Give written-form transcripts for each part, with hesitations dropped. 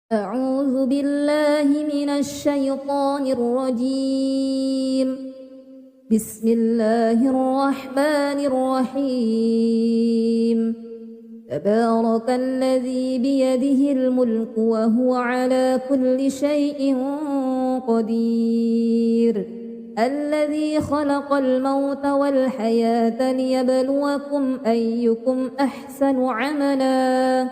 أعوذ بالله من الشيطان الرجيم. بسم الله الرحمن الرحيم. تبارك الذي بيده الملك وهو على كل شيء قدير. الذي خلق الموت والحياة ليبلوكم أيكم أحسن عملا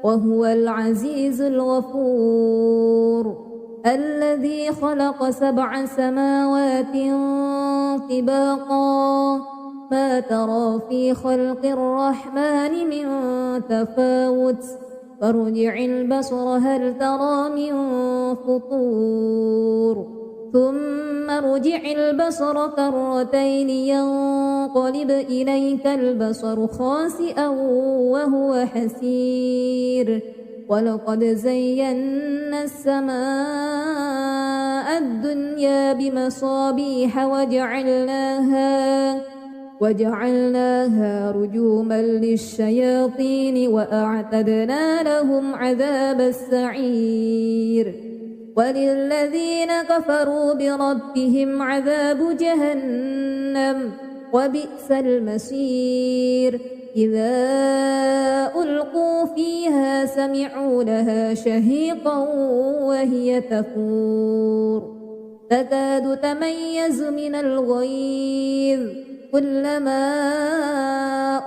وهو العزيز الغفور. الذي خلق 7 سماوات طباقا ما ترى في خلق الرحمن من تفاوت فارجع البصر هل ترى من فطور ثم ارجع البصر كرتين ينقلب إليك البصر خاسئا وهو حسير. ولقد زينا السماء الدنيا بمصابيح وجعلناها رجوما للشياطين وأعتدنا لهم عذاب السعير. وللذين كفروا بربهم عذاب جهنم وبئس المصير. إذا ألقوا فيها سمعوا لها شهيقا وهي تفور تكاد تميز من الغيظ كلما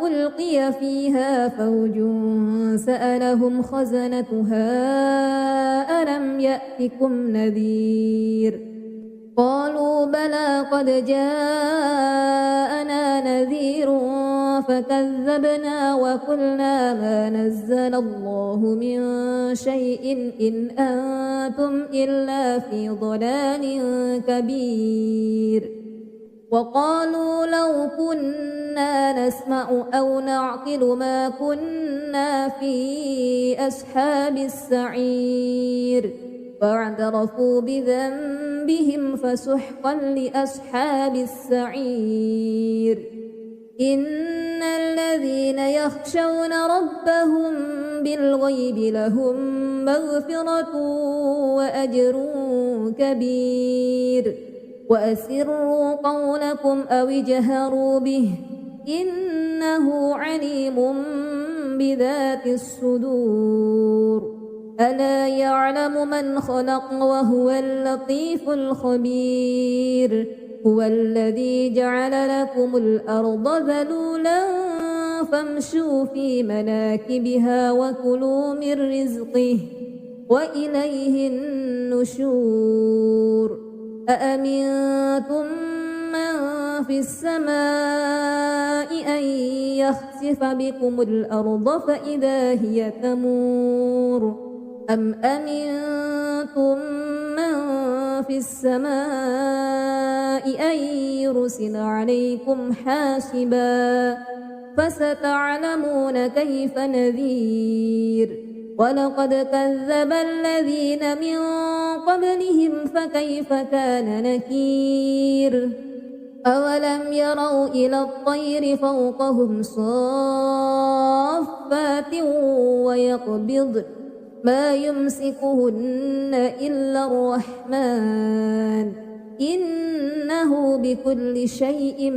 ألقي فيها فوج سألهم خزنتها ألم يأتكم نذير قالوا بلى قد جاءنا نذير فكذبنا وقلنا ما نزل الله من شيء إن أنتم إلا في ضلال كبير. وقالوا لو كنا نسمع أو نعقل ما كنا في أصحاب السعير فاعترفوا بذنبهم فسحقا لأصحاب السعير. إن الذين يخشون ربهم بالغيب لهم مغفرة وأجر كبير. وأسروا قولكم أو اجهروا به إنه عليم بذات الصدور. ألا يعلم من خلق وهو اللطيف الخبير. هو الذي جعل لكم الأرض ذلولا فامشوا في مناكبها وكلوا من رزقه وإليه النشور. أأمنتم من في السماء أن يخسف بكم الأرض فإذا هي تمور أم أمنتم من في السماء أن يرسل عليكم حاسبا فستعلمون كيف نذير. ولقد كذب الذين من قبلهم فكيف كان نكير. أولم يروا إلى الطير فوقهم صافات ويقبضن ما يمسكهن إلا الرحمن إنه بكل شيء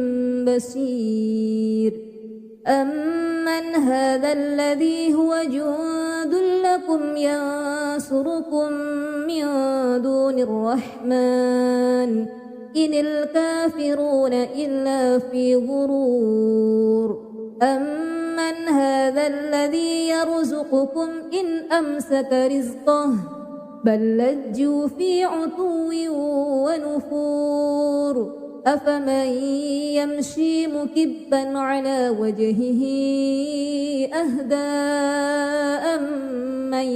بصير. أمن هذا الذي هو جند لكم ينصركم من دون الرحمن إن الكافرون إلا في غرور. أمن هذا الذي يرزقكم إن أمسك رزقه بل لجوا في عتو ونفور. أفمن يمشي مكبا على وجهه أهدى أمن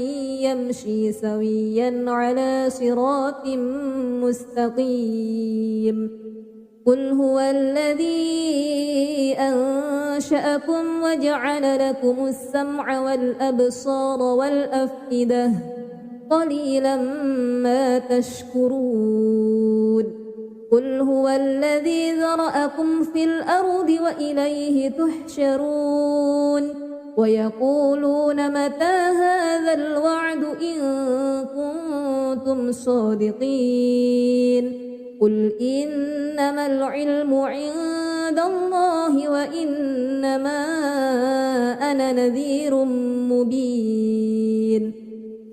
يمشي سويا على صراط مستقيم. قل هو الذي أنشأكم وجعل لكم السمع والأبصار والأفئدة قليلا ما تشكرون. قل هو الذي ذرأكم في الأرض وإليه تحشرون. ويقولون متى هذا الوعد إن كنتم صادقين قل إنما العلم عند الله وإنما أنا نذير مبين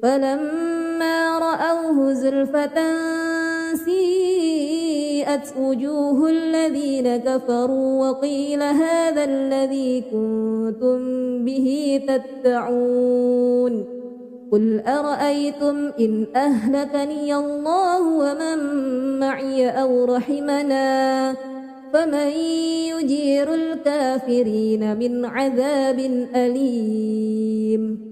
فلما رأوه زلفة سيئت وجوه الذين كفروا وقيل هذا الذي كنتم به تدعون قل أرأيتم إن أهلكني الله ومن معي أو رحمنا فمن يجير الكافرين من عذاب أليم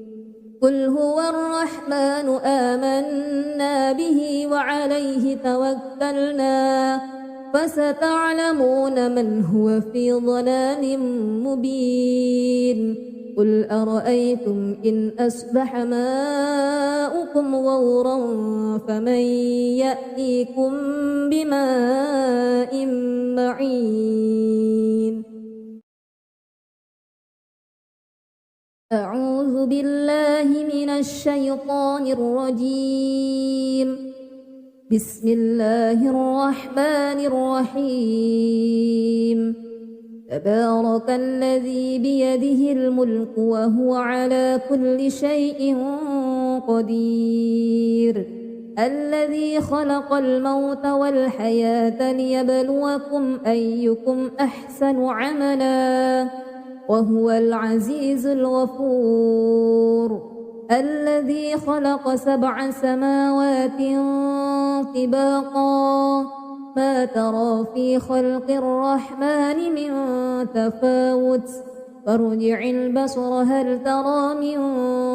قل هو الرحمن آمنا به وعليه توكلنا فستعلمون من هو في ضلال مبين قل أرأيتم إن أصبح ماؤكم غورا فمن يأتيكم بماء معين أعوذ بالله من الشيطان الرجيم بسم الله الرحمن الرحيم تبارك الذي بيده الملك وهو على كل شيء قدير الذي خلق الموت والحياة ليبلوكم أيكم أحسن عملا وهو العزيز الغفور الذي خلق 7 سماوات طباقا ما ترى في خلق الرحمن من تفاوت فارجع البصر هل ترى من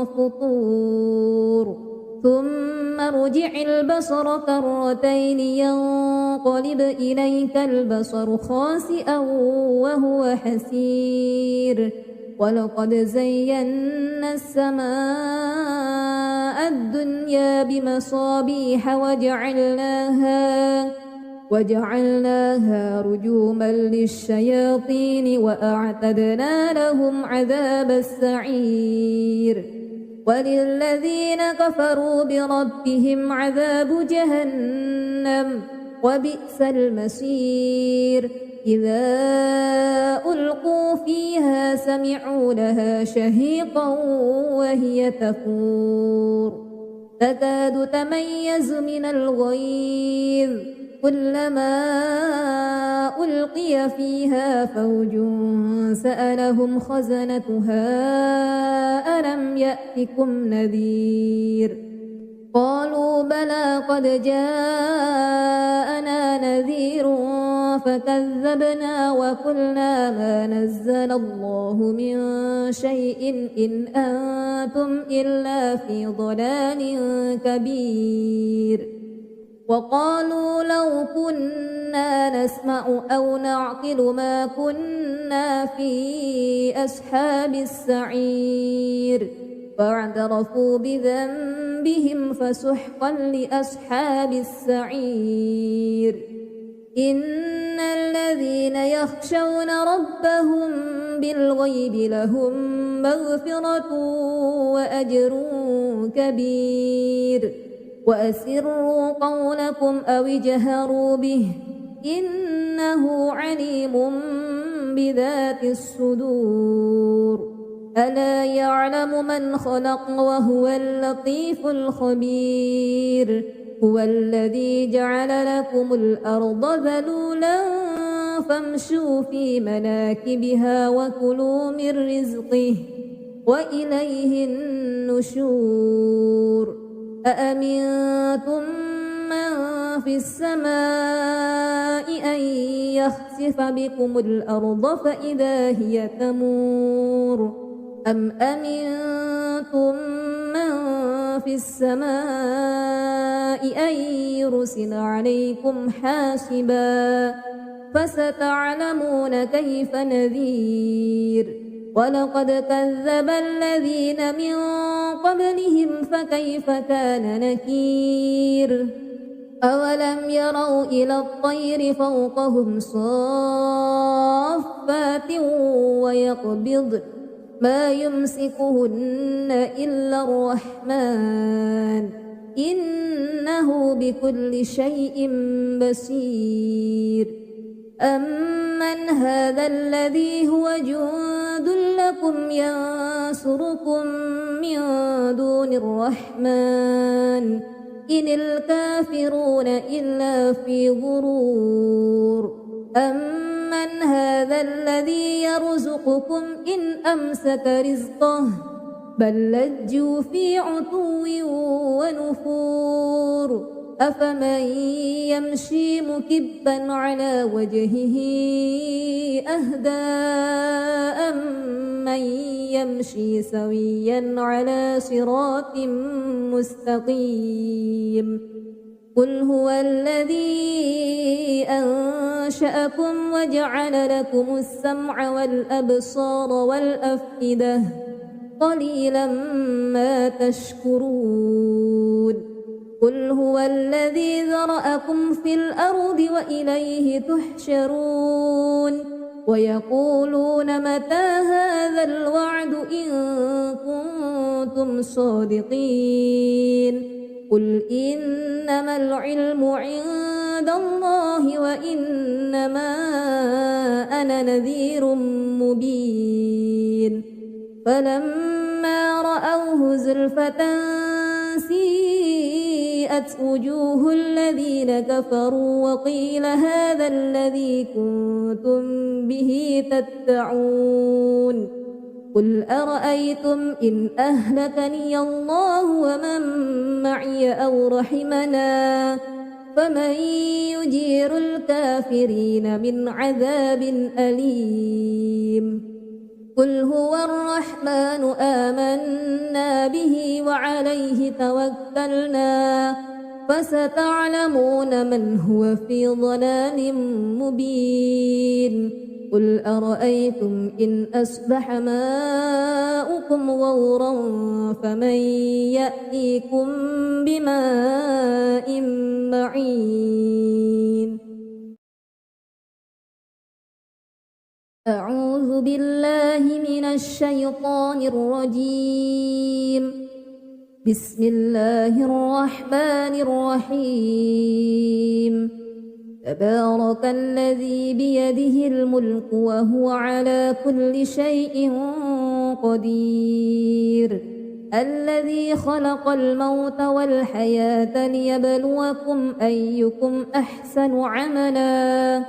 فطور ثم ارجع البصر كرتين ينقلب إليك البصر خاسئا وهو حسير ولقد زينا السماء الدنيا بمصابيح وجعلناها رجوما للشياطين وأعتدنا لهم عذاب السعير وللذين كفروا بربهم عذاب جهنم وبئس المصير إذا ألقوا فيها سمعوا لها شهيقا وهي تفور تكاد تميز من الغيظ كلما ألقي فيها فوج سألهم خزنتها ألم يأتكم نذير قالوا بلى قد جاءنا نذير فكذبنا وقلنا ما نزل الله من شيء إن أنتم إلا في ضلال كبير وقالوا لو كنا نسمع أو نعقل ما كنا في أصحاب السعير فاعترفوا بذنبهم فسحقا لأصحاب السعير إن الذين يخشون ربهم بالغيب لهم مغفرة وأجر كبير وأسروا قولكم أو اجهروا به إنه عليم بذات الصدور ألا يعلم من خلق وهو اللطيف الخبير هو الذي جعل لكم الأرض ذلولا فامشوا في مناكبها وكلوا من رزقه وإليه النشور أأمنتم من في السماء أن يخسف بكم الأرض فإذا هي تمور أم أمنتم من في السماء أن يرسل عليكم حاسبا فستعلمون كيف نذير ولقد كذب الذين من قبلهم فكيف كان نكير أولم يروا إلى الطير فوقهم صافات ما يمسكهن إلا الرحمن إنه بكل شيء بصير أمن هذا الذي هو جند لكم ينصركم من دون الرحمن إن الكافرون إلا في غرور أمن هذا الذي يرزقكم إن أمسك رزقه بل لجوا في عتو ونفور أفمن يمشي مكبا على وجهه أهدى أمن يمشي سويا على صراط مستقيم قل هو الذي أنشأكم وجعل لكم السمع والأبصار والأفئدة قليلا ما تشكرون قل هو الذي ذرأكم في الأرض وإليه تحشرون ويقولون متى هذا الوعد إن كنتم صادقين قل إنما العلم عند الله وإنما أنا نذير مبين فلما رأوه زلفة سيئت وجوه الذين كفروا وقيل هذا الذي كنتم به تدعون قل أرأيتم إن أهلكني الله ومن معي أو رحمنا فمن يجير الكافرين من عذاب أليم قل هو الرحمن آمنا به وعليه توكلنا فستعلمون من هو في ضلال مبين قل أرأيتم إن أصبح ماؤكم غورا فمن يأتيكم بماء معين أعوذ بالله من الشيطان الرجيم بسم الله الرحمن الرحيم تبارك الذي بيده الملك وهو على كل شيء قدير الذي خلق الموت والحياة ليبلوكم أيكم أحسن عملا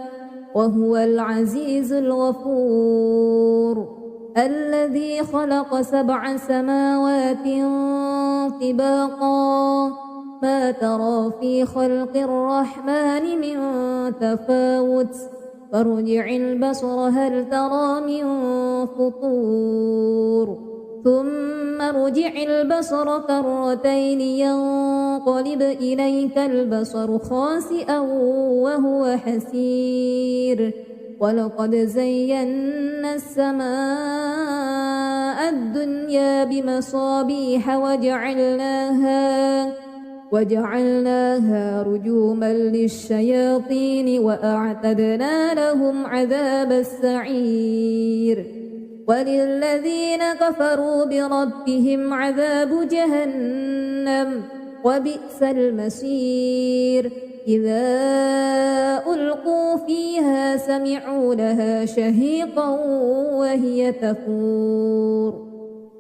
وهو العزيز الغفور الذي خلق 7 سماوات طباقا ما ترى في خلق الرحمن من تفاوت فارجع البصر هل ترى من فطور ثم ارجع البصر كرتين ينقلب إليك البصر خاسئا وهو حسير ولقد زينا السماء الدنيا بمصابيح وجعلناها رجوما للشياطين وأعتدنا لهم عذاب السعير وللذين كفروا بربهم عذاب جهنم وبئس المصير إذا ألقوا فيها سمعوا لها شهيقا وهي تفور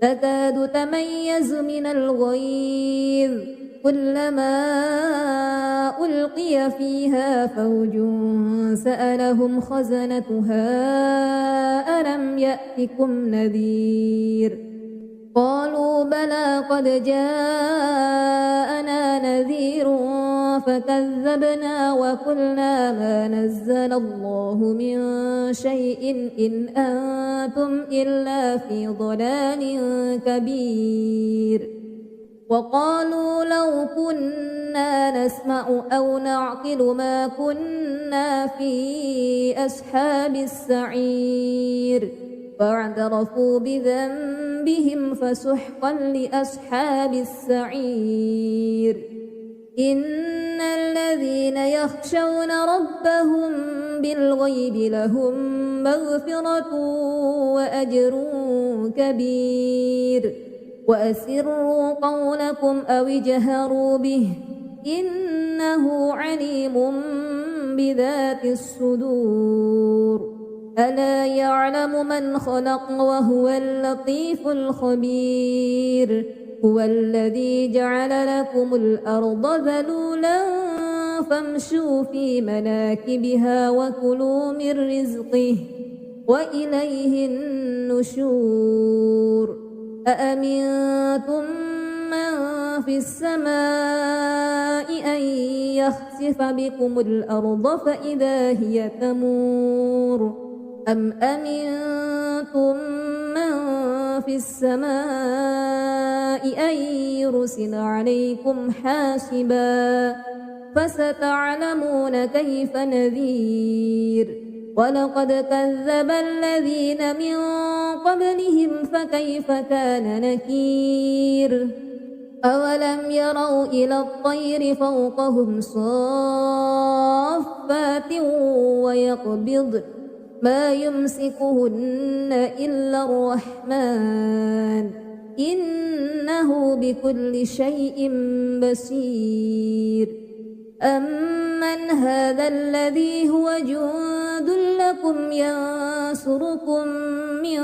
تكاد تميز من الغيظ كلما ألقي فيها فوج سألهم خزنتها ألم يأتكم نذير قالوا بلى قد جاءنا نذير فكذبنا وقلنا ما نزل الله من شيء إن أنتم إلا في ضلال كبير وقالوا لو كنا نسمع أو نعقل ما كنا في أصحاب السعير فاعترفوا بذنبهم فسحقا لأصحاب السعير إن الذين يخشون ربهم بالغيب لهم مغفرة وأجر كبير وأسروا قولكم أو اجهروا به إنه عليم بذات الصدور ألا يعلم من خلق وهو اللطيف الخبير هو الذي جعل لكم الأرض ذلولا فامشوا في مناكبها وكلوا من رزقه وإليه النشور أأمنتم من في السماء أن يخسف بكم الأرض فإذا هي تمور أم أمنتم من في السماء أن يرسل عليكم حاسبا فستعلمون كيف نذير ولقد كذب الذين من قبلهم فكيف كان نكير أولم يروا إلى الطير فوقهم صافات ويقبض ما يمسكهن إلا الرحمن إنه بكل شيء بصير أمن هذا الذي هو جند لكم ينصركم من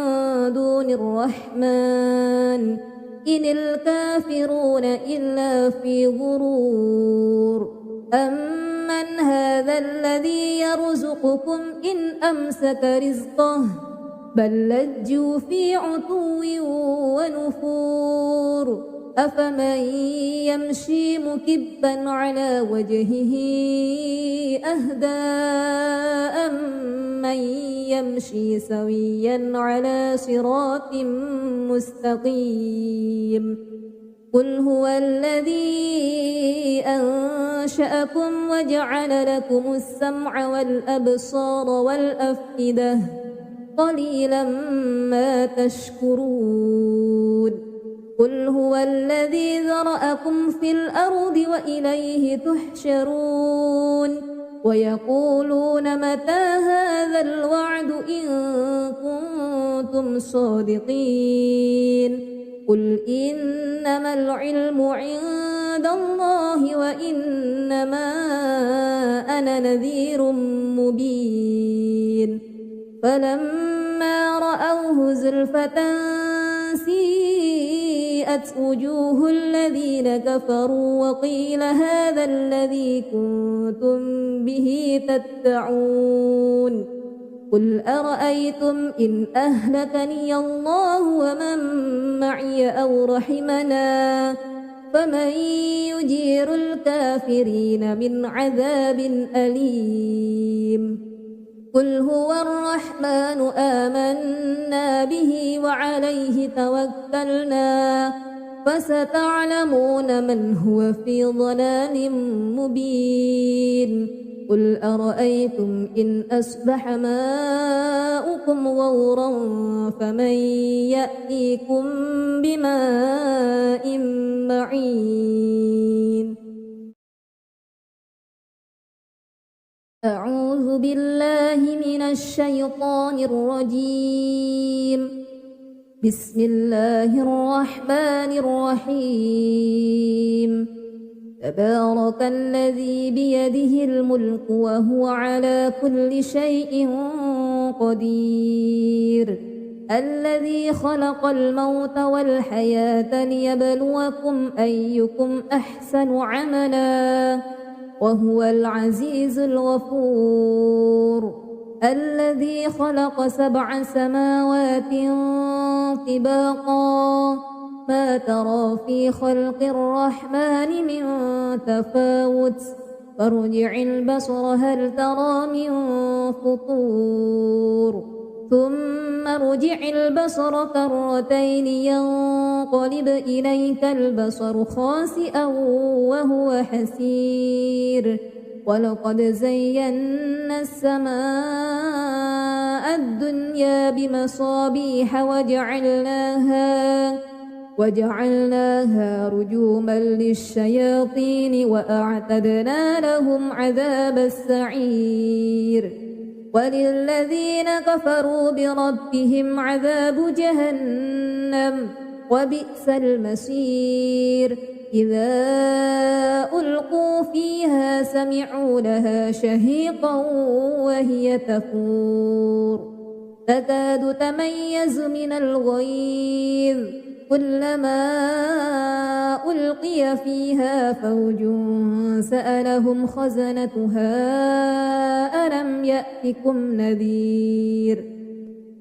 دون الرحمن إن الكافرون إلا في غرور أمن هذا الذي يرزقكم إن أمسك رزقه بل لجوا في عتو ونفور أفمن يمشي مكبا على وجهه أهدى أمن يمشي سويا على صراط مستقيم قل هو الذي أنشأكم وجعل لكم السمع والأبصار والأفئدة قليلا ما تشكرون قل هو الذي ذرأكم في الأرض وإليه تحشرون ويقولون متى هذا الوعد إن كنتم صادقين قل إنما العلم عند الله وإنما أنا نذير مبين فلما رأوه زلفة سيئت وجوه الذين كفروا وقيل هذا الذي كنتم به تدعون قل أرأيتم إن أهلكني الله ومن معي أو رحمنا فمن يجير الكافرين من عذاب أليم قل هو الرحمن آمنا به وعليه توكلنا فستعلمون من هو في ضلال مبين قل أرأيتم إن أصبح ماؤكم غورا فمن يأتيكم بماء معين أعوذ بالله من الشيطان الرجيم بسم الله الرحمن الرحيم تبارك الذي بيده الملك وهو على كل شيء قدير الذي خلق الموت والحياة ليبلوكم أيكم أحسن عملا وهو العزيز الغفور الذي خلق 7 سماوات طباقا ما ترى في خلق الرحمن من تفاوت فارجع البصر هل ترى من فطور ثم ارجع البصر كرتين ينقلب إليك البصر خاسئا وهو حسير ولقد زينا السماء الدنيا بمصابيح وجعلناها رجوما للشياطين وأعتدنا لهم عذاب السعير وللذين كفروا بربهم عذاب جهنم وبئس المصير إذا ألقوا فيها سمعوا لها شهيقا وهي تفور تكاد تميز من الغيظ كلما ألقي فيها فوج سألهم خزنتها ألم يأتكم نذير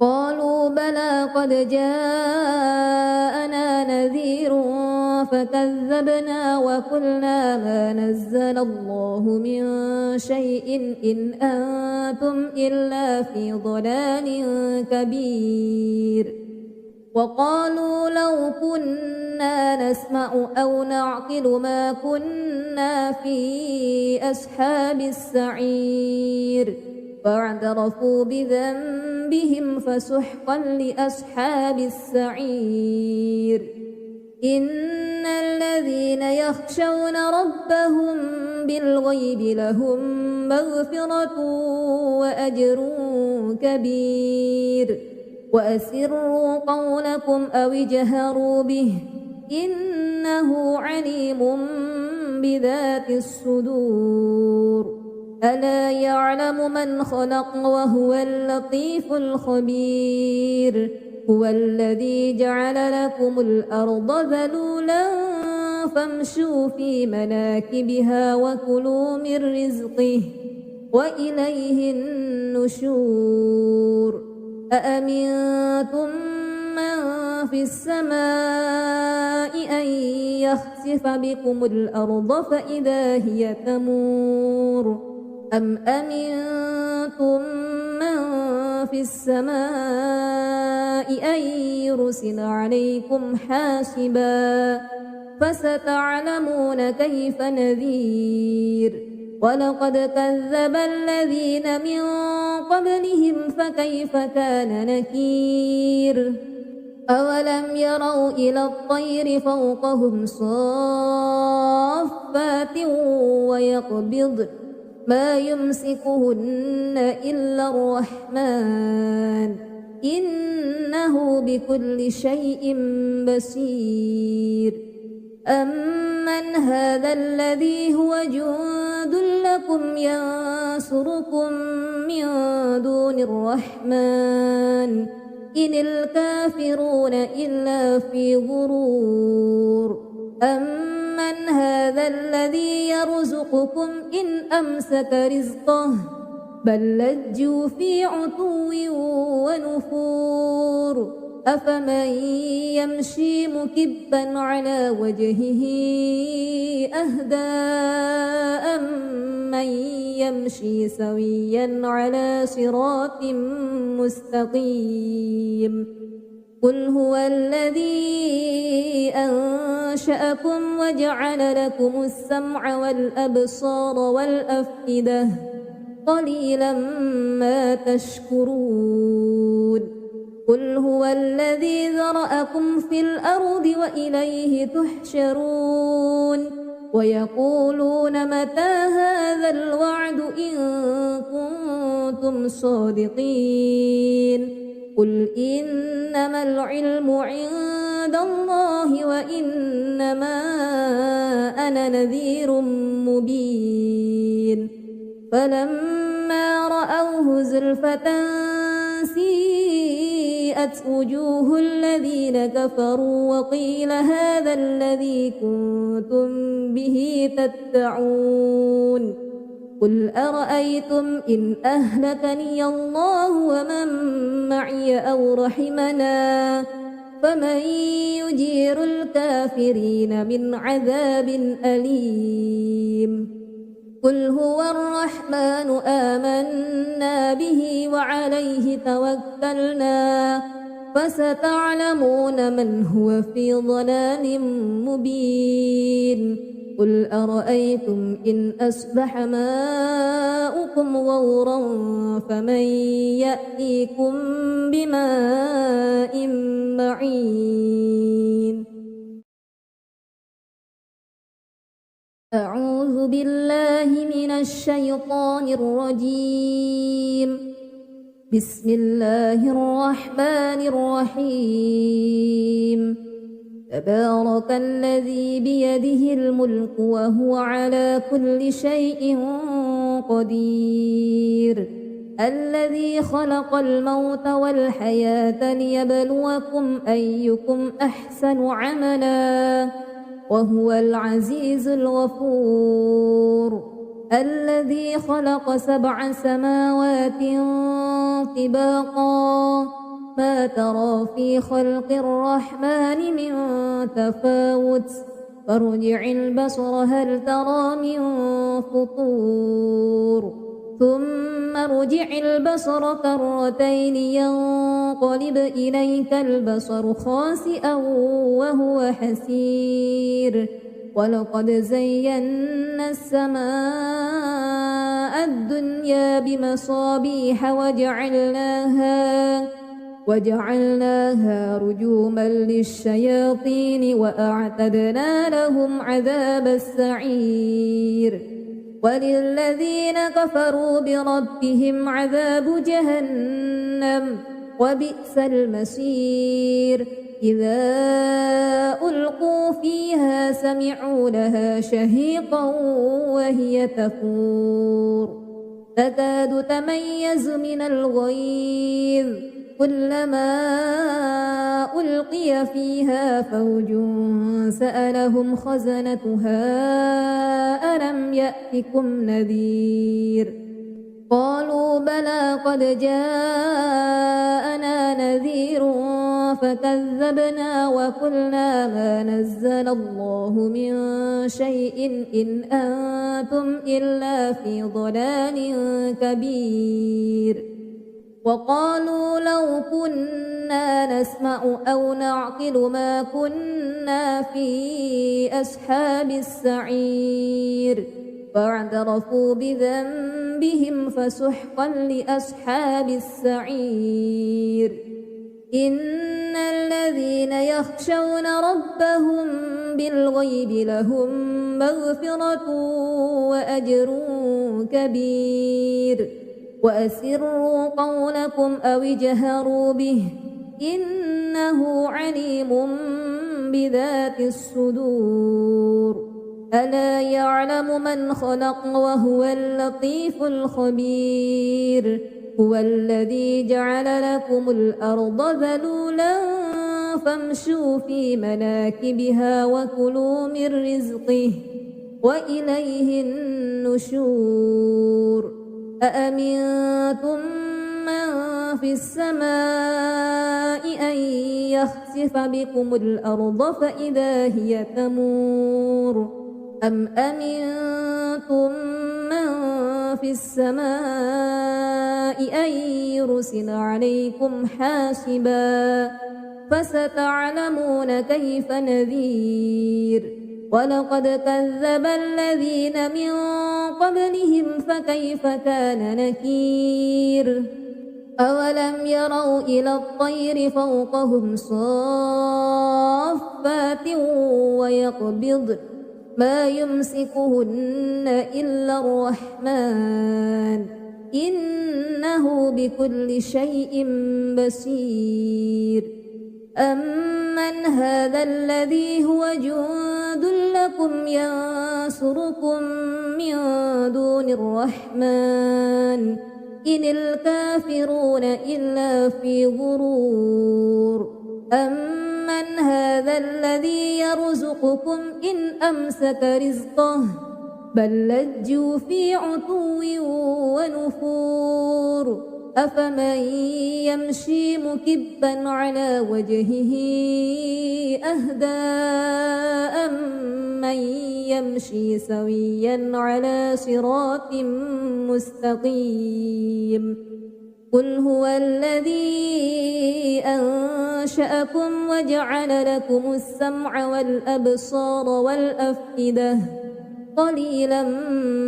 قالوا بلى قد جاءنا نذير فكذبنا وقلنا ما نزل الله من شيء إن أنتم إلا في ضلال كبير وقالوا لو كنا نسمع أو نعقل ما كنا في أصحاب السعير فاعترفوا بذنبهم فسحقا لأصحاب السعير إن الذين يخشون ربهم بالغيب لهم مغفرة وأجر كبير وأسروا قولكم أو اجهروا به إنه عليم بذات الصدور ألا يعلم من خلق وهو اللطيف الخبير هو الذي جعل لكم الأرض ذلولا فامشوا في مناكبها وكلوا من رزقه وإليه النشور أأمنتم من في السماء أن يخسف بكم الأرض فإذا هي تمور أم أمنتم من في السماء أن يرسل عليكم حاسبا فستعلمون كيف نذير ولقد كذب الذين من قبلهم فكيف كان نكير أولم يروا إلى الطير فوقهم صافات ويقبضن ما يمسكهن إلا الرحمن إنه بكل شيء بصير أمن هذا الذي هو جند لكم ينصركم من دون الرحمن إن الكافرون إلا في غرور أمن هذا الذي يرزقكم إن أمسك رزقه بل لجوا في عتو ونفور أفمن يمشي مكبا على وجهه أهدى أمن يمشي سويا على صراط مستقيم قل هو الذي أنشأكم وجعل لكم السمع والأبصار والأفئدة قليلا ما تشكرون قل هو الذي ذرأكم في الأرض وإليه تحشرون ويقولون متى هذا الوعد إن كنتم صادقين قل إنما العلم عند الله وإنما أنا نذير مبين فلما رأوه زلفة سيئت وجوه الذين كفروا وقيل هذا الذي كنتم به تدعون قل أرأيتم إن أهلكني الله ومن معي أو رحمنا فمن يجير الكافرين من عذاب أليم قل هو الرحمن آمنا به وعليه توكلنا فستعلمون من هو في ضلال مبين قل أرأيتم إن أصبح ماؤكم غورا فمن يأتيكم بماء معين أعوذ بالله من الشيطان الرجيم بسم الله الرحمن الرحيم تبارك الذي بيده الملك وهو على كل شيء قدير الذي خلق الموت والحياة ليبلوكم أيكم أحسن عملا وهو العزيز الغفور الذي خلق 7 سماوات طباقا ما ترى في خلق الرحمن من تفاوت فارجع البصر هل ترى من فطور ثم ارجع البصر كرتين ينقلب إليك البصر خاسئا وهو حسير ولقد زينا السماء الدنيا بمصابيح وجعلناها رجوما للشياطين وأعتدنا لهم عذاب السعير وللذين كفروا بربهم عذاب جهنم وبئس المصير إذا ألقوا فيها سمعوا لها شهيقا وهي تفور تكاد تميز من الغيظ كلما ألقي فيها فوج سألهم خزنتها ألم يأتكم نذير قالوا بلى قد جاءنا نذير فكذبنا وقلنا ما نزل الله من شيء إن أنتم إلا في ضلال كبير وقالوا لو كنا نسمع أو نعقل ما كنا في أصحاب السعير فاعترفوا بذنبهم فسحقا لأصحاب السعير إن الذين يخشون ربهم بالغيب لهم مغفرة وأجر كبير وأسروا قولكم أو اجهروا به إنه عليم بذات الصدور ألا يعلم من خلق وهو اللطيف الخبير هو الذي جعل لكم الأرض ذلولا فامشوا في مناكبها وكلوا من رزقه وإليه النشور أأمنتم من في السماء أن يخسف بكم الأرض فإذا هي تمور أم أمنتم من في السماء أن يرسل عليكم حاسبا فستعلمون كيف نذير ولقد كذب الذين من قبلهم فكيف كان نكير أولم يروا إلى الطير فوقهم صافات ويقبضن ما يمسكهن إلا الرحمن إنه بكل شيء بصير أمن هذا الذي هو جند لكم ينصركم من دون الرحمن إن الكافرون إلا في غرور أمن هذا الذي يرزقكم إن أمسك رزقه بل لجوا في عتو ونفور أفمن يمشي مكبا على وجهه أهدى أمن يمشي سويا على صراط مستقيم قل هو الذي أنشأكم وجعل لكم السمع والأبصار والأفئدة قليلا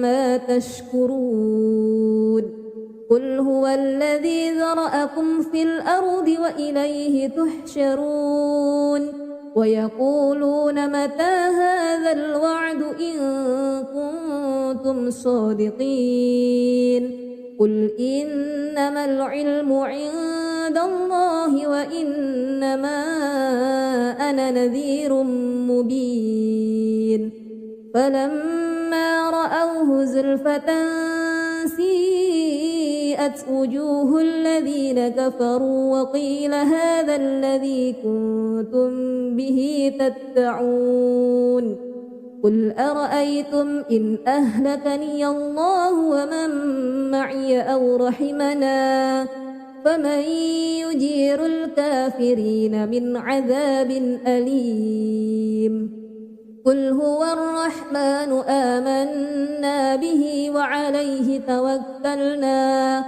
ما تشكرون قل هو الذي ذرأكم في الأرض وإليه تحشرون ويقولون متى هذا الوعد إن كنتم صادقين قل إنما العلم عند الله وإنما أنا نذير مبين فلما رأوه زلفة سيئت وجوه الذين كفروا وقيل هذا الذي كنتم به تدعون قل أرأيتم إن أهلكني الله ومن معي أو رحمنا فمن يجير الكافرين من عذاب أليم قل هو الرحمن آمنا به وعليه توكلنا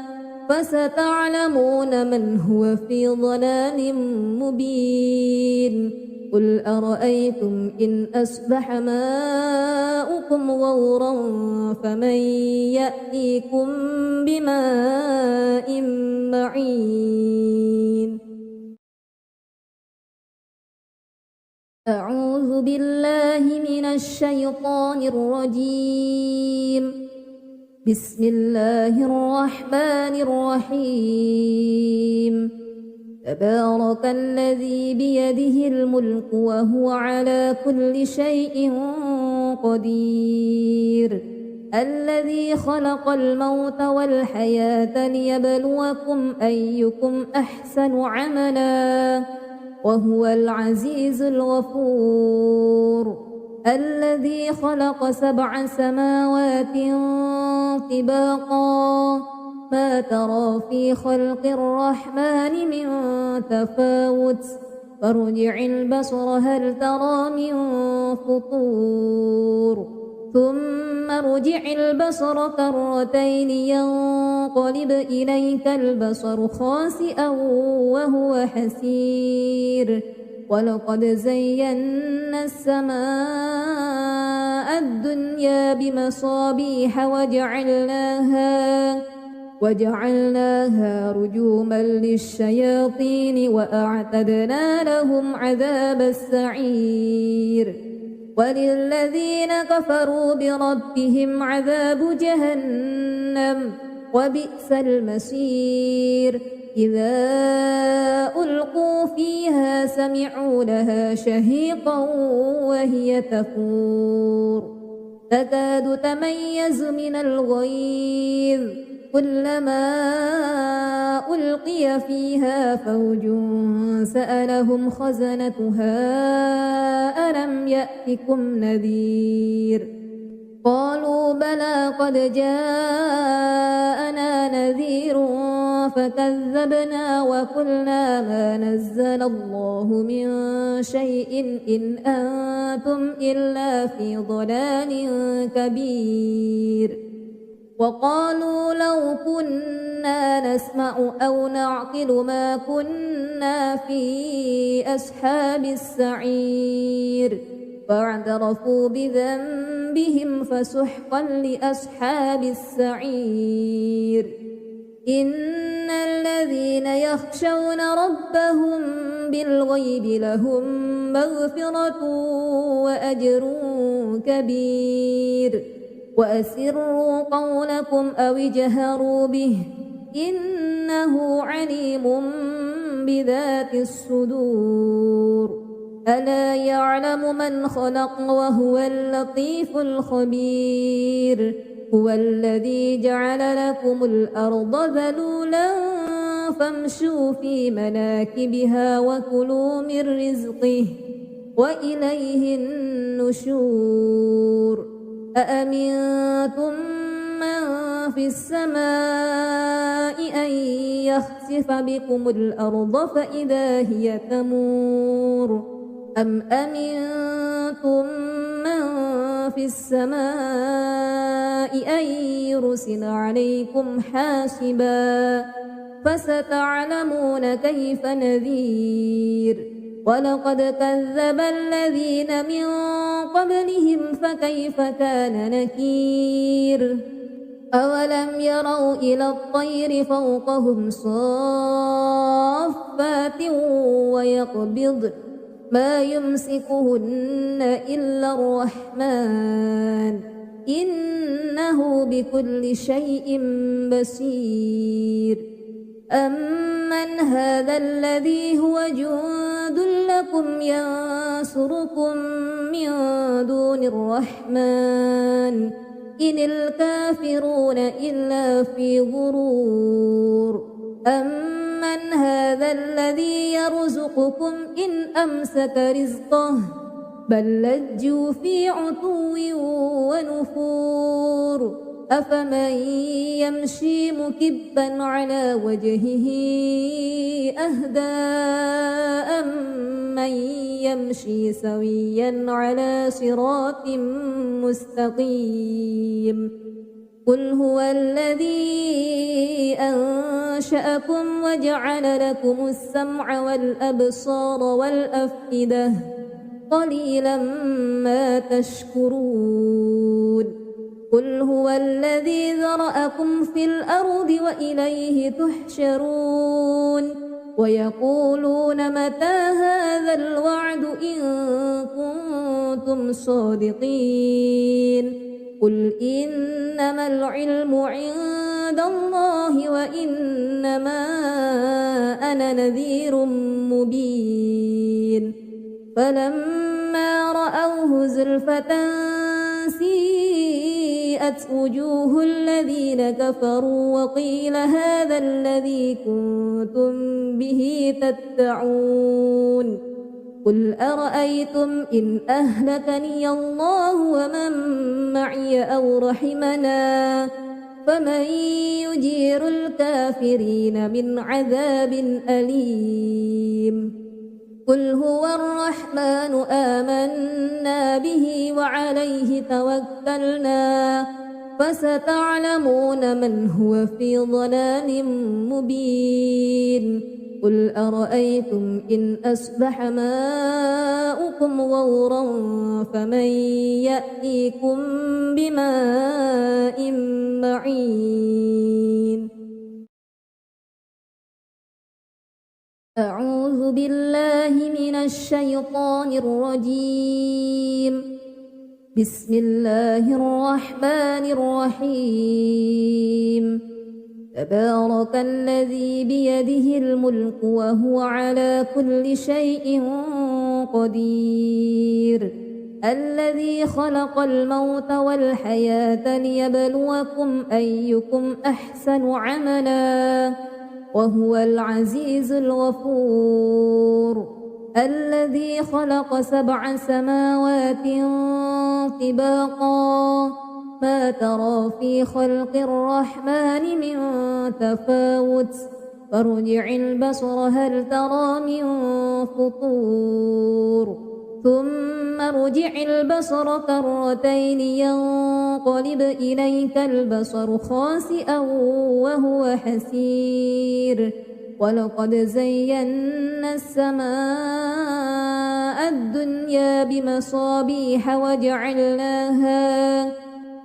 فستعلمون من هو في ضلال مبين قل أرأيتم إن أصبح ماؤكم غورا فمن يأتيكم بماء معين أعوذ بالله من الشيطان الرجيم بسم الله الرحمن الرحيم تبارك الذي بيده الملك وهو على كل شيء قدير الذي خلق الموت والحياة ليبلوكم أيكم أحسن عملا وهو العزيز الغفور الذي خلق 7 سماوات طباقا ما ترى في خلق الرحمن من تفاوت فارجع البصر هل ترى من فطور ثم ارجع البصر كرتين ينقلب إليك البصر خاسئا وهو حسير ولقد زينا السماء الدنيا بمصابيح وجعلناها رجوما للشياطين وأعتدنا لهم عذاب السعير وللذين كفروا بربهم عذاب جهنم وبئس المصير إذا ألقوا فيها سمعوا لها شهيقا وهي تفور تكاد تميز من الغيظ كلما ألقي فيها فوج سألهم خزنتها ألم يأتكم نذير قالوا بلى قد جاءنا نذير فكذبنا وقلنا ما نزل الله من شيء إن أنتم إلا في ضلال كبير وقالوا لو كنا نسمع أو نعقل ما كنا في أصحاب السعير فاعترفوا بذنبهم فسحقا لأصحاب السعير إن الذين يخشون ربهم بالغيب لهم مغفرة وأجر كبير وأسروا قولكم أو اجهروا به إنه عليم بذات الصدور ألا يعلم من خلق وهو اللطيف الخبير هو الذي جعل لكم الأرض ذلولا فامشوا في مناكبها وكلوا من رزقه وإليه النشور أأمنتم من في السماء أن يخسف بكم الأرض فإذا هي تمور أم أمنتم من في السماء أن يرسل عليكم حاسبا فستعلمون كيف نذير ولقد كذب الذين من قبلهم فكيف كان نكير أولم يروا إلى الطير فوقهم صافات ويقبضن ما يمسكهن إلا الرحمن إنه بكل شيء بصير أمن هذا الذي هو جند لكم ينصركم من دون الرحمن إن الكافرون إلا في غرور أمن هذا الذي يرزقكم إن أمسك رزقه بل لجوا في عتو ونفور أفمن يمشي مكبا على وجهه أهدى أمن يمشي سويا على صراط مستقيم قل هو الذي أنشأكم وجعل لكم السمع والأبصار والأفئدة قليلا ما تشكرون قل هو الذي ذرأكم في الأرض وإليه تحشرون ويقولون متى هذا الوعد إن كنتم صادقين قل إنما العلم عند الله وإنما أنا نذير مبين فلما رأوه زلفة سيئت وجوه الذين كفروا وقيل هذا الذي كنتم به تدعون قل أرأيتم إن أهلكني الله ومن معي أو رحمنا فمن يجير الكافرين من عذاب أليم قل هو الرحمن آمنا به وعليه توكلنا فستعلمون من هو في ضلال مبين قل أرأيتم إن أصبح ماؤكم غورا فمن يأتيكم بماء معين أعوذ بالله من الشيطان الرجيم بسم الله الرحمن الرحيم تبارك الذي بيده الملك وهو على كل شيء قدير الذي خلق الموت والحياة ليبلوكم أيكم أحسن عملا وهو العزيز الغفور الذي خلق 7 سماوات طباقا ما ترى في خلق الرحمن من تفاوت فارجع البصر هل ترى من فطور ثم ارجع البصر كرتين ينقلب إليك البصر خاسئا وهو حسير ولقد زينا السماء الدنيا بمصابيح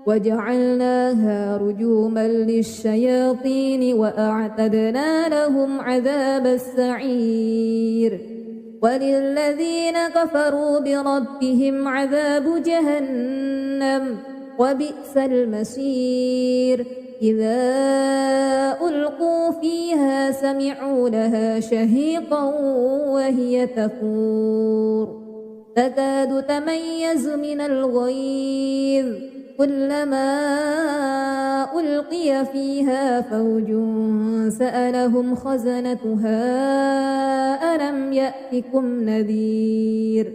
وجعلناها رجوما للشياطين وأعتدنا لهم عذاب السعير وللذين كفروا بربهم عذاب جهنم وبئس المصير إذا ألقوا فيها سمعوا لها شهيقا وهي تفور تكاد تميز من الغيظ كلما ألقي فيها فوج سألهم خزنتها ألم يأتكم نذير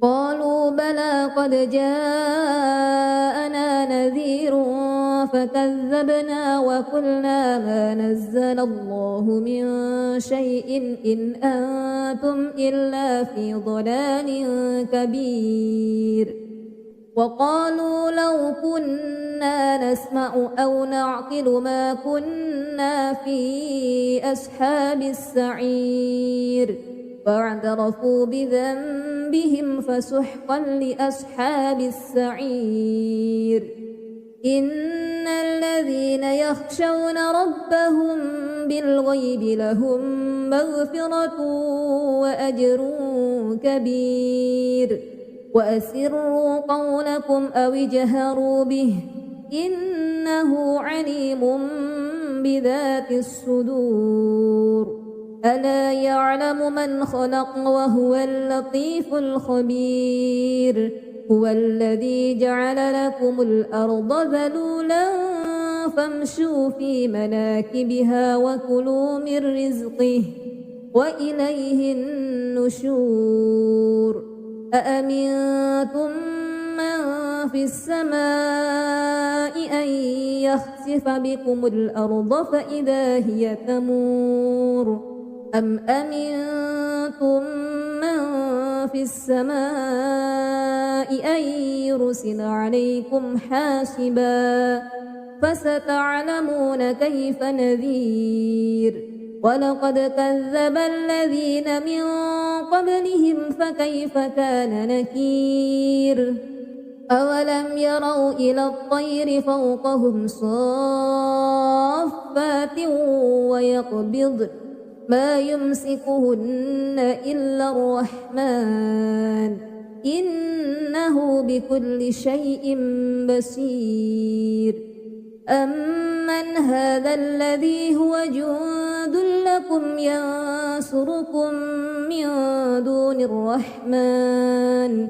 قالوا بلى قد جاءنا نذير فكذبنا وقلنا ما نزل الله من شيء إن أنتم إلا في ضلال كبير وقالوا لو كنا نسمع أو نعقل ما كنا في أصحاب السعير فاعترفوا بذنبهم فسحقا لأصحاب السعير إن الذين يخشون ربهم بالغيب لهم مغفرة وأجر كبير وأسروا قولكم أو اجهروا به إن إنه عليم بذات الصدور ألا يعلم من خلق وهو اللطيف الخبير هو الذي جعل لكم الأرض ذلولا فامشوا في مناكبها وكلوا من رزقه وإليه النشور أأمنتم من في السماء أن يخسف بكم الأرض فإذا هي تمور أم أمنتم من في السماء أن يرسل عليكم حاسبا فستعلمون كيف نذير ولقد كذب الذين من قبلهم فكيف كان نكير أولم يروا إلى الطير فوقهم صافات ويقبضن ما يمسكهن إلا الرحمن إنه بكل شيء بصير أمن هذا الذي هو جند لكم ينصركم من دون الرحمن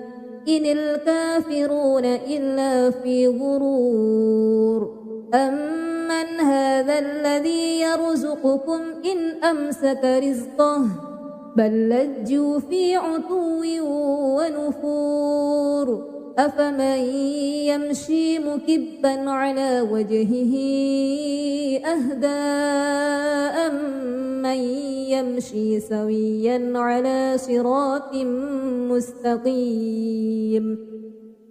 إن الكافرون إلا في غرور أمن هذا الذي يرزقكم إن أمسك رزقه بل لجوا في عتو ونفور أفمن يمشي مكبا على وجهه أهدى أمن يمشي سويا على صراط مستقيم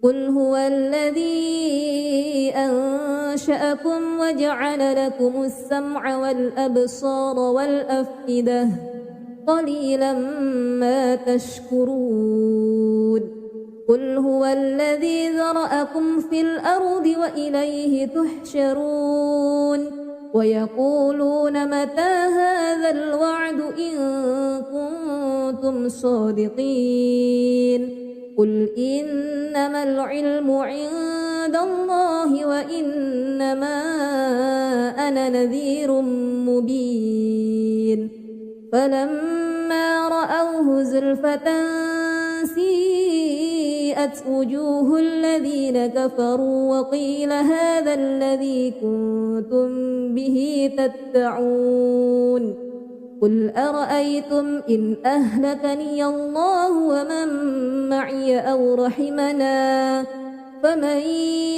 قل هو الذي أنشأكم وجعل لكم السمع والأبصار والأفئدة قليلا ما تشكرون قل هو الذي ذرأكم في الأرض وإليه تحشرون ويقولون متى هذا الوعد إن كنتم صادقين قل إنما العلم عند الله وإنما أنا نذير مبين فلما رأوه زلفة سيئت وجوه الذين كفروا وقيل هذا الذي كنتم به تدعون قل أرأيتم إن أهلكني الله ومن معي أو رحمنا فمن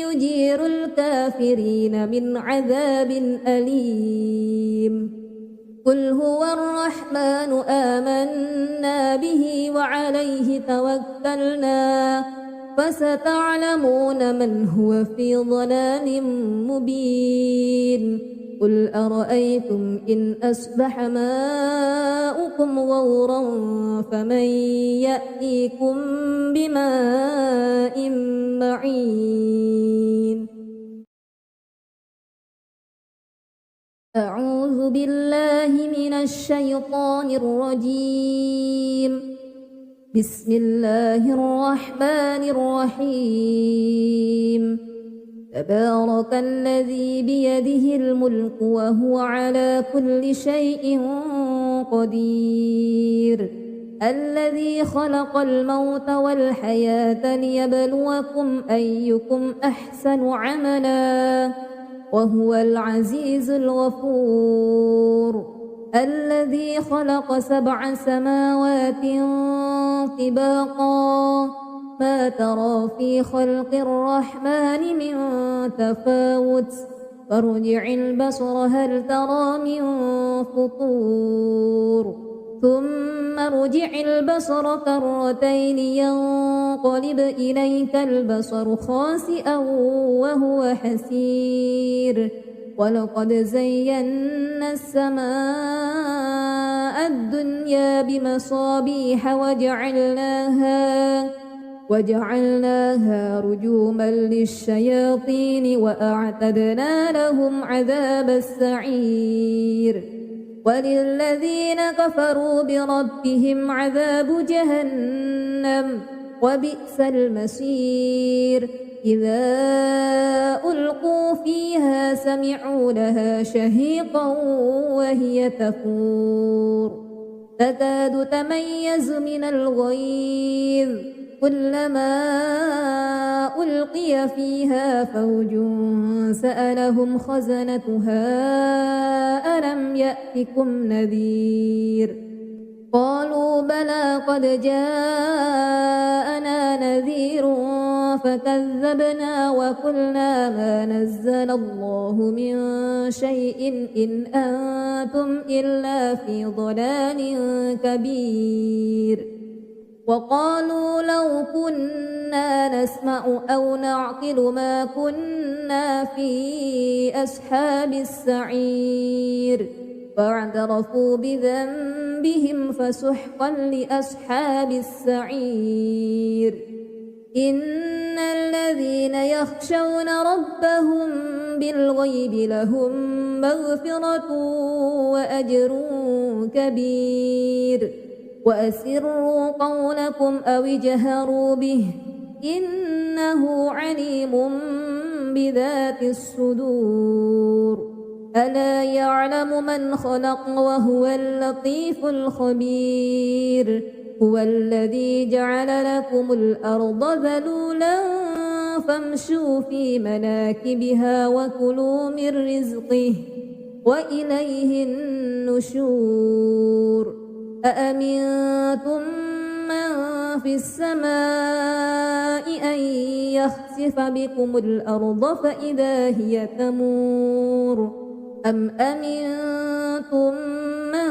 يجير الكافرين من عذاب أليم قل هو الرحمن آمنا به وعليه توكلنا فستعلمون من هو في ضلال مبين قل أرأيتم إن أصبح ماؤكم غورا فمن يأتيكم بماء معين أعوذ بالله من الشيطان الرجيم بسم الله الرحمن الرحيم تبارك الذي بيده الملك وهو على كل شيء قدير الذي خلق الموت والحياة ليبلوكم أيكم أحسن عملا وهو العزيز الغفور الذي خلق 7 سماوات طباقا ما ترى في خلق الرحمن من تفاوت فارجع البصر هل ترى من فطور ثم ارجع البصر كرتين ينقلب إليك البصر خاسئا وهو حسير ولقد زينا السماء الدنيا بمصابيح وجعلناها رجوما للشياطين وأعتدنا لهم عذاب السعير وللذين كفروا بربهم عذاب جهنم وبئس المصير إذا ألقوا فيها سمعوا لها شهيقا وهي تفور تكاد تميز من الغيظ كلما ألقي فيها فوج سألهم خزنتها ألم يأتكم نذير قالوا بلى قد جاءنا نذير فكذبنا وقلنا ما نزل الله من شيء إن أنتم إلا في ضلال كبير وقالوا لو كنا نسمع أو نعقل ما كنا في أصحاب السعير فاعترفوا بذنبهم فسحقا لأصحاب السعير إن الذين يخشون ربهم بالغيب لهم مغفرة وأجر كبير وأسروا قولكم أو اجهروا به إنه عليم بذات الصدور ألا يعلم من خلق وهو اللطيف الخبير هو الذي جعل لكم الأرض ذلولا فامشوا في مناكبها وكلوا من رزقه وإليه النشور أأمنتم من في السماء أن يخسف بكم الأرض فإذا هي تمور أم أمنتم من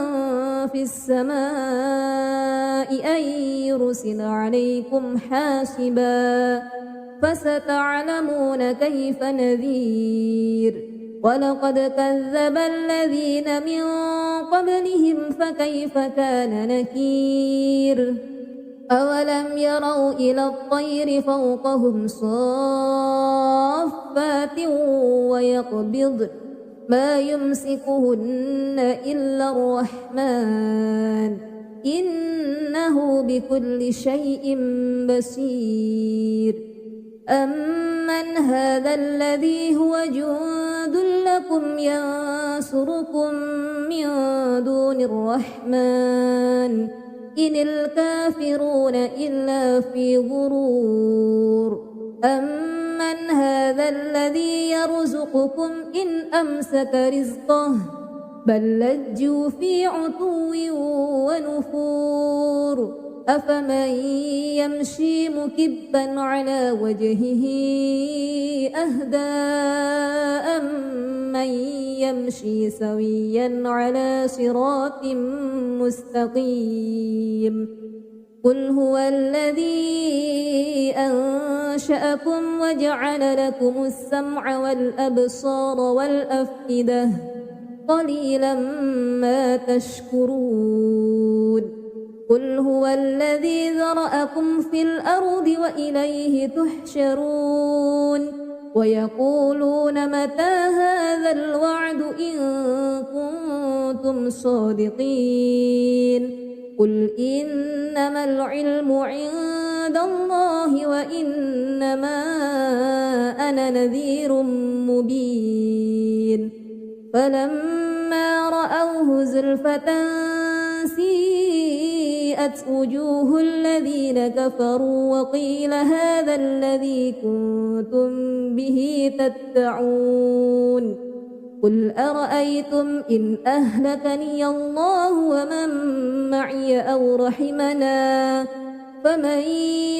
في السماء أن يرسل عليكم حاسبا فستعلمون كيف نذير ولقد كذب الذين من قبلهم فكيف كان نكير أولم يروا إلى الطير فوقهم صافات ويقبض ما يمسكهن إلا الرحمن إنه بكل شيء بصير أمن هذا الذي هو جند لكم ينصركم من دون الرحمن إن الكافرون إلا في غرور أمن هذا الذي يرزقكم إن أمسك رزقه بل لجوا في عتو ونفور أفمن يمشي مكبا على وجهه أهدى أمن يمشي سويا على صراط مستقيم قل هو الذي أنشأكم وجعل لكم السمع والأبصار والأفئدة قليلا ما تشكرون قل هو الذي ذرأكم في الأرض وإليه تحشرون ويقولون متى هذا الوعد إن كنتم صادقين قل إنما العلم عند الله وإنما أنا نذير مبين فلما رأوه زلفة سيئت وجوه الذين كفروا وقيل هذا الذي كنتم به تدعون قل أرأيتم إن أهلكني الله ومن معي أو رحمنا فمن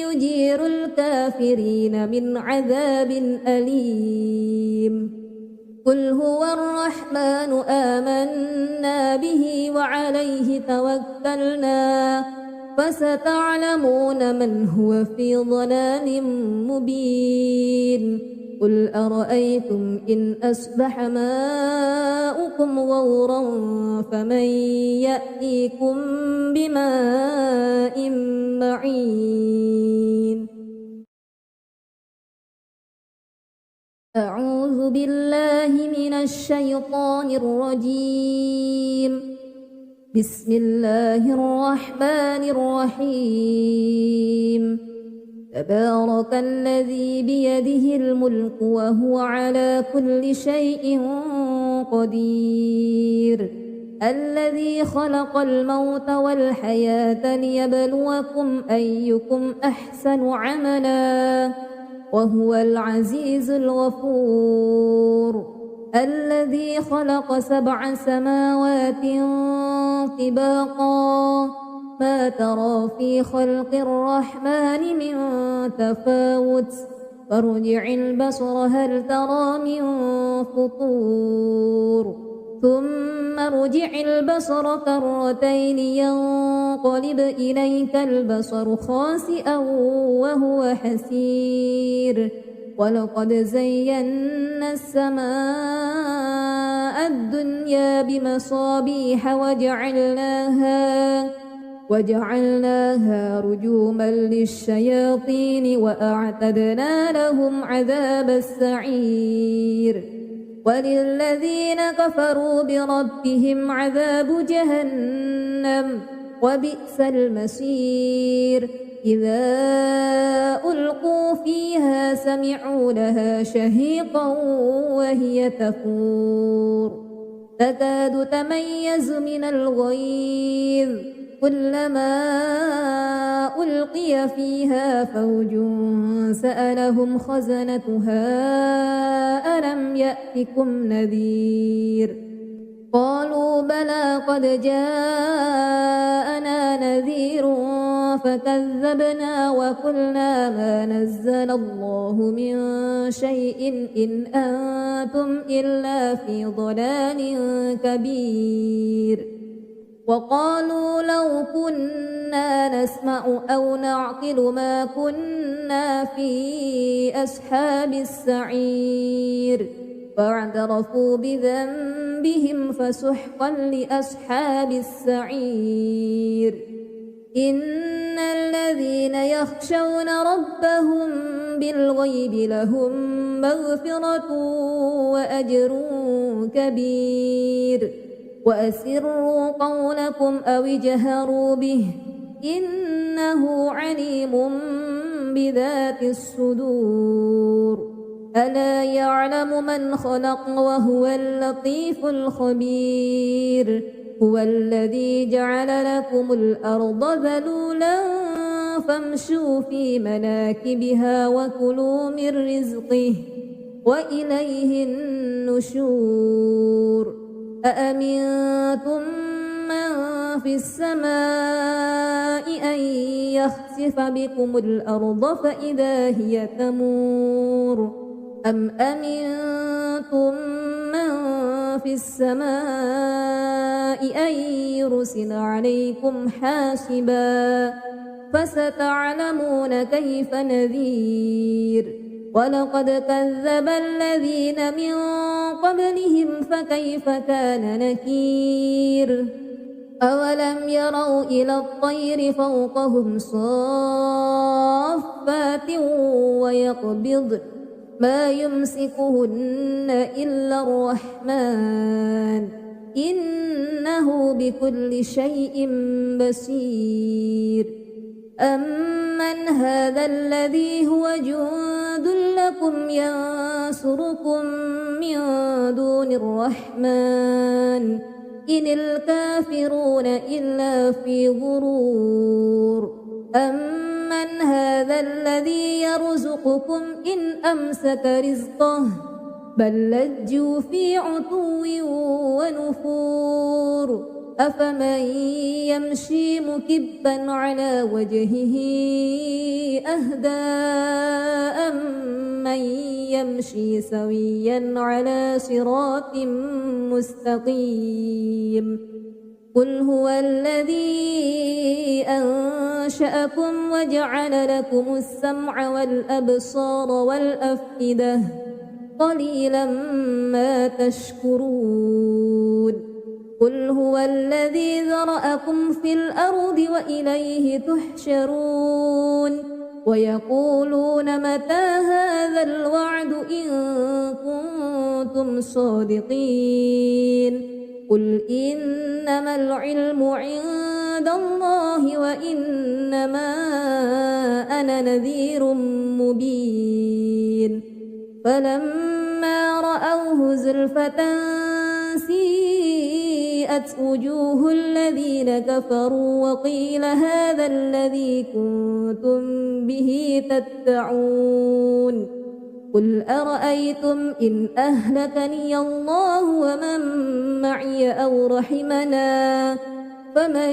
يجير الكافرين من عذاب أليم قل هو الرحمن آمنا به وعليه توكلنا فستعلمون من هو في ضلال مبين قل أرأيتم إن أصبح ماؤكم غورا فمن يأتيكم بماء معين أعوذ بالله من الشيطان الرجيم بسم الله الرحمن الرحيم تبارك الذي بيده الملك وهو على كل شيء قدير الذي خلق الموت والحياة ليبلوكم أيكم أحسن عملا وهو العزيز الغفور الذي خلق 7 سماوات طباقا ما ترى في خلق الرحمن من تفاوت فارجع البصر هل ترى من فطور ثم ارجع البصر كرتين ينقلب إليك البصر خاسئا وهو حسير ولقد زينا السماء الدنيا بمصابيح وجعلناها رجوما للشياطين وأعتدنا لهم عذاب السعير وللذين كفروا بربهم عذاب جهنم وبئس المصير إذا ألقوا فيها سمعوا لها شهيقا وهي تفور تكاد تميز من الغيظ كلما ألقي فيها فوج سألهم خزنتها ألم يأتكم نذير قالوا بلى قد جاءنا نذير فكذبنا وقلنا ما نزل الله من شيء إن أنتم إلا في ضلال كبير وقالوا لو كنا نسمع أو نعقل ما كنا في أصحاب السعير فاعترفوا بذنبهم فسحقا لأصحاب السعير إن الذين يخشون ربهم بالغيب لهم مغفرة وأجر كبير وأسروا قولكم أو اجهروا به إنه عليم بذات الصدور ألا يعلم من خلق وهو اللطيف الخبير هو الذي جعل لكم الأرض ذلولا فامشوا في مناكبها وكلوا من رزقه وإليه النشور أأمنتم من في السماء أن يخسف بكم الأرض فإذا هي تمور أم أمنتم من في السماء أن يرسل عليكم حاسبا فستعلمون كيف نذير ولقد كذب الذين من قبلهم فكيف كان نكير أولم يروا إلى الطير فوقهم صافات ويقبض ما يمسكهن إلا الرحمن إنه بكل شيء بصير أمن هذا الذي هو جند لكم ينصركم من دون الرحمن إن الكافرون إلا في غرور أمن هذا الذي يرزقكم إن أمسك رزقه بل لجوا في عتو ونفور أفمن يمشي مكبا على وجهه أهدى أمن يمشي سويا على صراط مستقيم قل هو الذي أنشأكم وجعل لكم السمع والأبصار والأفئدة قليلا ما تشكرون قل هو الذي ذرأكم في الأرض وإليه تحشرون ويقولون متى هذا الوعد إن كنتم صادقين قل إنما العلم عند عند الله وإنما أنا نذير مبين فلما رأوه زلفة سيئت وجوه الذين كفروا وقيل هذا الذي كنتم به تدعون قل أرأيتم إن أهلكني الله ومن معي أو رحمنا فمن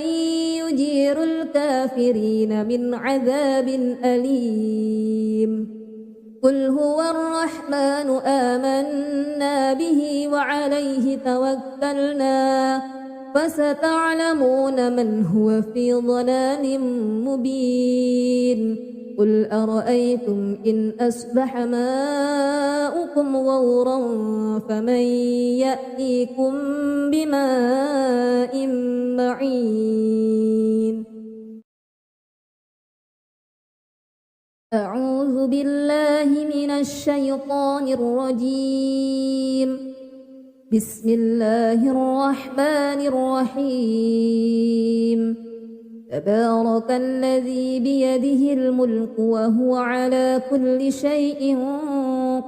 يجير الكافرين من عذاب أليم قل هو الرحمن آمنا به وعليه توكلنا فستعلمون من هو في ضلال مبين قل أرأيتم إن أصبح ماؤكم غورا فمن يأتيكم بماء معين أعوذ بالله من الشيطان الرجيم بسم الله الرحمن الرحيم تبارك الذي بيده الملك وهو على كل شيء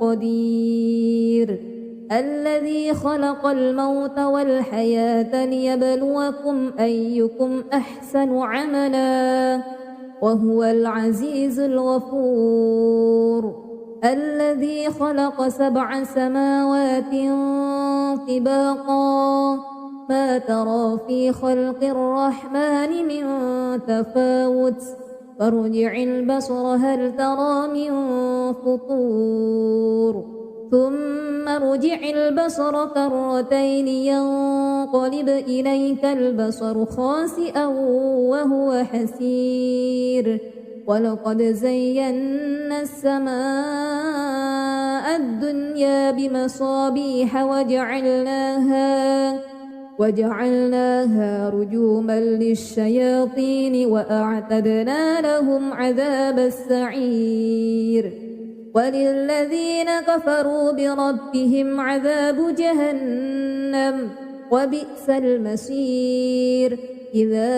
قدير الذي خلق الموت والحياة ليبلوكم أيكم أحسن عملا وهو العزيز الغفور الذي خلق 7 سماوات طباقا ما ترى في خلق الرحمن من تفاوت فارجع البصر هل ترى من فطور ثم ارجع البصر كرتين ينقلب إليك البصر خاسئا وهو حسير ولقد زينا السماء الدنيا بمصابيح وجعلناها رجوما للشياطين وأعتدنا لهم عذاب السعير وللذين كفروا بربهم عذاب جهنم وبئس المصير إذا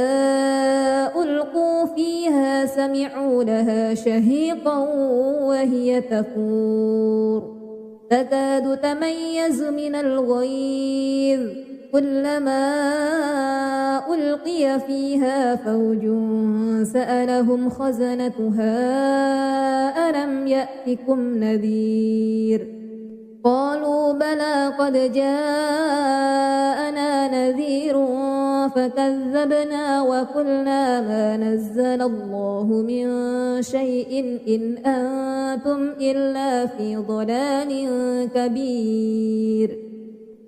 ألقوا فيها سمعوا لها شهيقا وهي تفور تكاد تميز من الغيظ كلما ألقي فيها فوج سألهم خزنتها ألم يأتكم نذير قالوا بلى قد جاءنا نذير فكذبنا وقلنا ما نزل الله من شيء إن أنتم إلا في ضلال كبير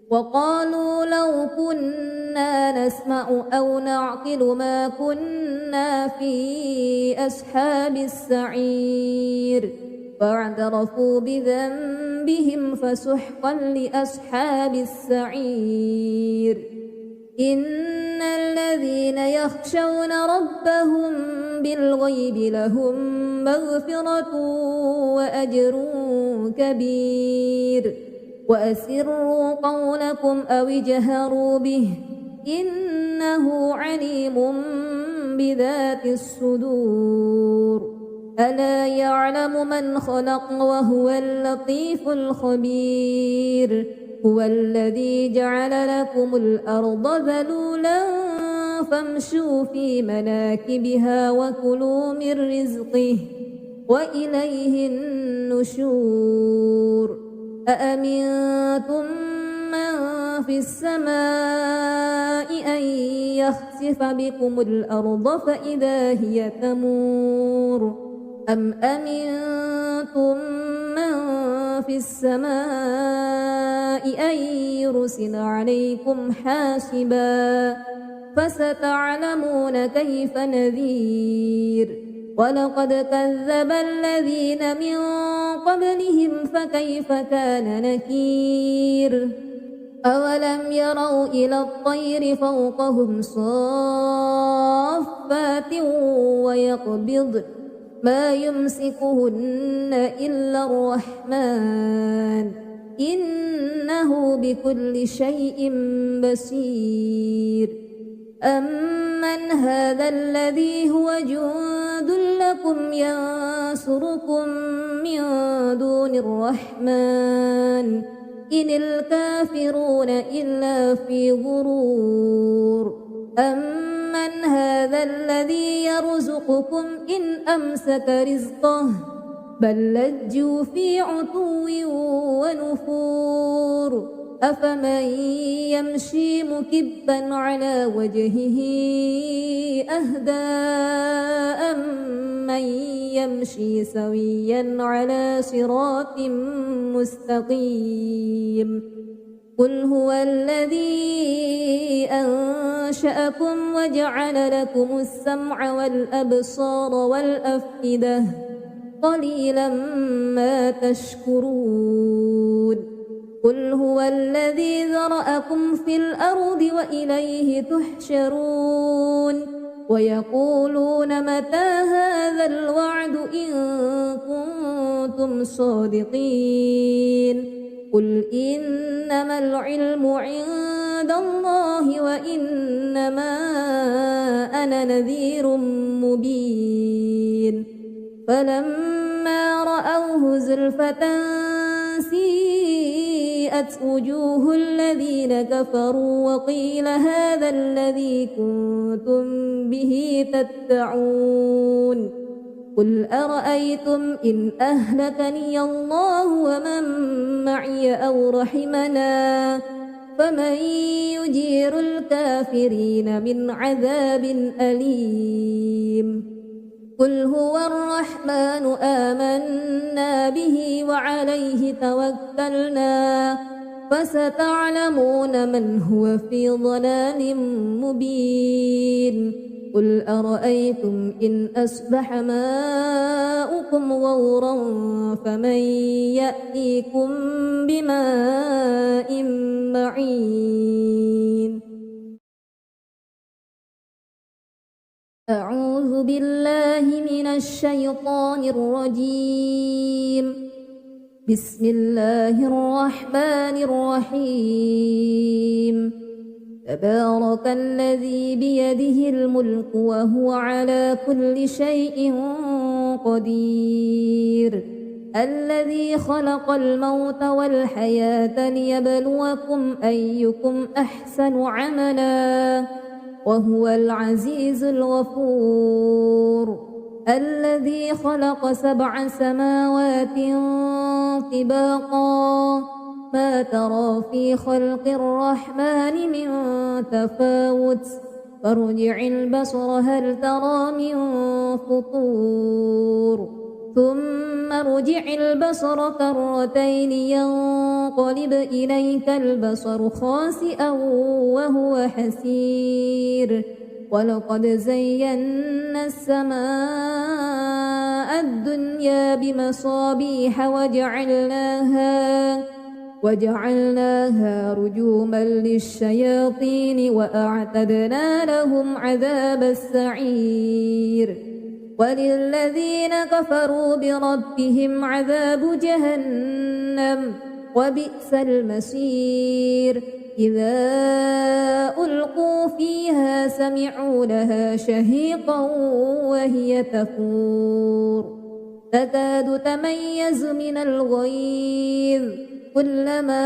وقالوا لو كنا نسمع أو نعقل ما كنا في أصحاب السعير فاعترفوا بذنبهم فسحقا لأصحاب السعير إن الذين يخشون ربهم بالغيب لهم مغفرة وأجر كبير وأسروا قولكم أو اجهروا به إنه عليم بذات الصدور ألا يعلم من خلق وهو اللطيف الخبير هو الذي جعل لكم الأرض ذلولا فامشوا في مناكبها وكلوا من رزقه وإليه النشور أأمنتم من في السماء أن يخسف بكم الأرض فإذا هي تمور أم أمنتم من في السماء أن يرسل عليكم حاسبا فستعلمون كيف نذير ولقد كذب الذين من قبلهم فكيف كان نكير أولم يروا إلى الطير فوقهم صافات ويقبضن ما يمسكهن إلا الرحمن إنه بكل شيء بصير أمن هذا الذي هو جند لكم ينصركم من دون الرحمن إن الكافرون إلا في غرور أمن هذا الذي يرزقكم إن أمسك رزقه بل لجوا في عتو ونفور أفمن يمشي مكبا على وجهه أهدى أمن يمشي سويا على صراط مستقيم قل هو الذي أنشأكم وجعل لكم السمع والأبصار والأفئدة قليلا ما تشكرون قل هو الذي ذرأكم في الأرض وإليه تحشرون ويقولون متى هذا الوعد إن كنتم صادقين قل إنما العلم عند الله وإنما أنا نذير مبين فلما رأوه زلفة سيئت وجوه الذين كفروا وقيل هذا الذي كنتم به تدعون قل أرأيتم إن أهلكني الله ومن معي أو رحمنا فمن يجير الكافرين من عذاب أليم قل هو الرحمن آمنا به وعليه توكلنا فستعلمون من هو في ضلال مبين قل أرأيتم إن أصبح ماؤكم غورا فمن يأتيكم بماء معين أعوذ بالله من الشيطان الرجيم بسم الله الرحمن الرحيم تبارك الذي بيده الملك وهو على كل شيء قدير الذي خلق الموت والحياة ليبلوكم أيكم أحسن عملا وهو العزيز الغفور الذي خلق 7 سماوات طباقا ما ترى في خلق الرحمن من تفاوت فارجع البصر هل ترى من فطور ثم ارجع البصر كرتين ينقلب إليك البصر خاسئا وهو حسير ولقد زينا السماء الدنيا بمصابيح وجعلناها رجوما للشياطين وأعتدنا لهم عذاب السعير وللذين كفروا بربهم عذاب جهنم وبئس المصير إذا ألقوا فيها سمعوا لها شهيقا وهي تفور تكاد تميز من الغيظ كلما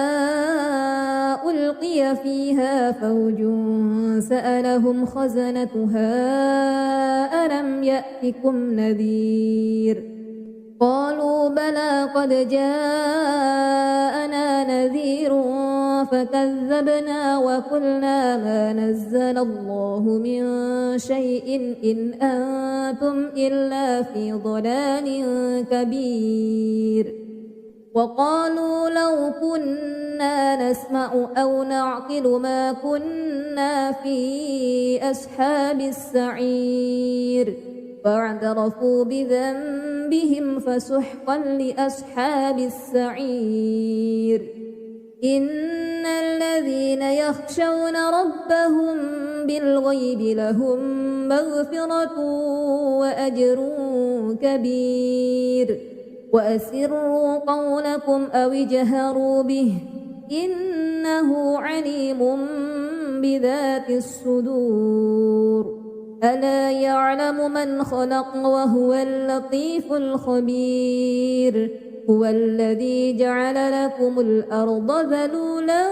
ألقي فيها فوج سألهم خزنتها ألم يأتكم نذير قالوا بلى قد جاءنا نذير فكذبنا وقلنا ما نزل الله من شيء إن أنتم إلا في ضلال كبير وقالوا لو كنا نسمع أو نعقل ما كنا في أصحاب السعير فاعترفوا بذنبهم فسحقا لأصحاب السعير إن الذين يخشون ربهم بالغيب لهم مغفرة وأجر كبير وأسروا قولكم أو اجهروا به إنه عليم بذات الصدور ألا يعلم من خلق وهو اللطيف الخبير هو الذي جعل لكم الأرض ذلولا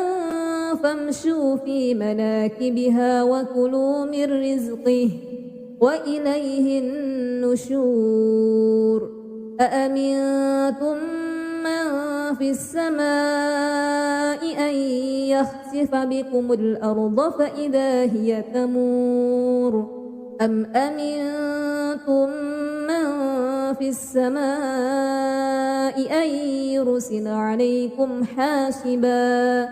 فامشوا في مناكبها وكلوا من رزقه وإليه النشور أأمنتم من في السماء أن يخسف بكم الأرض فإذا هي تمور أم أمنتم من في السماء أن يرسل عليكم حاسبا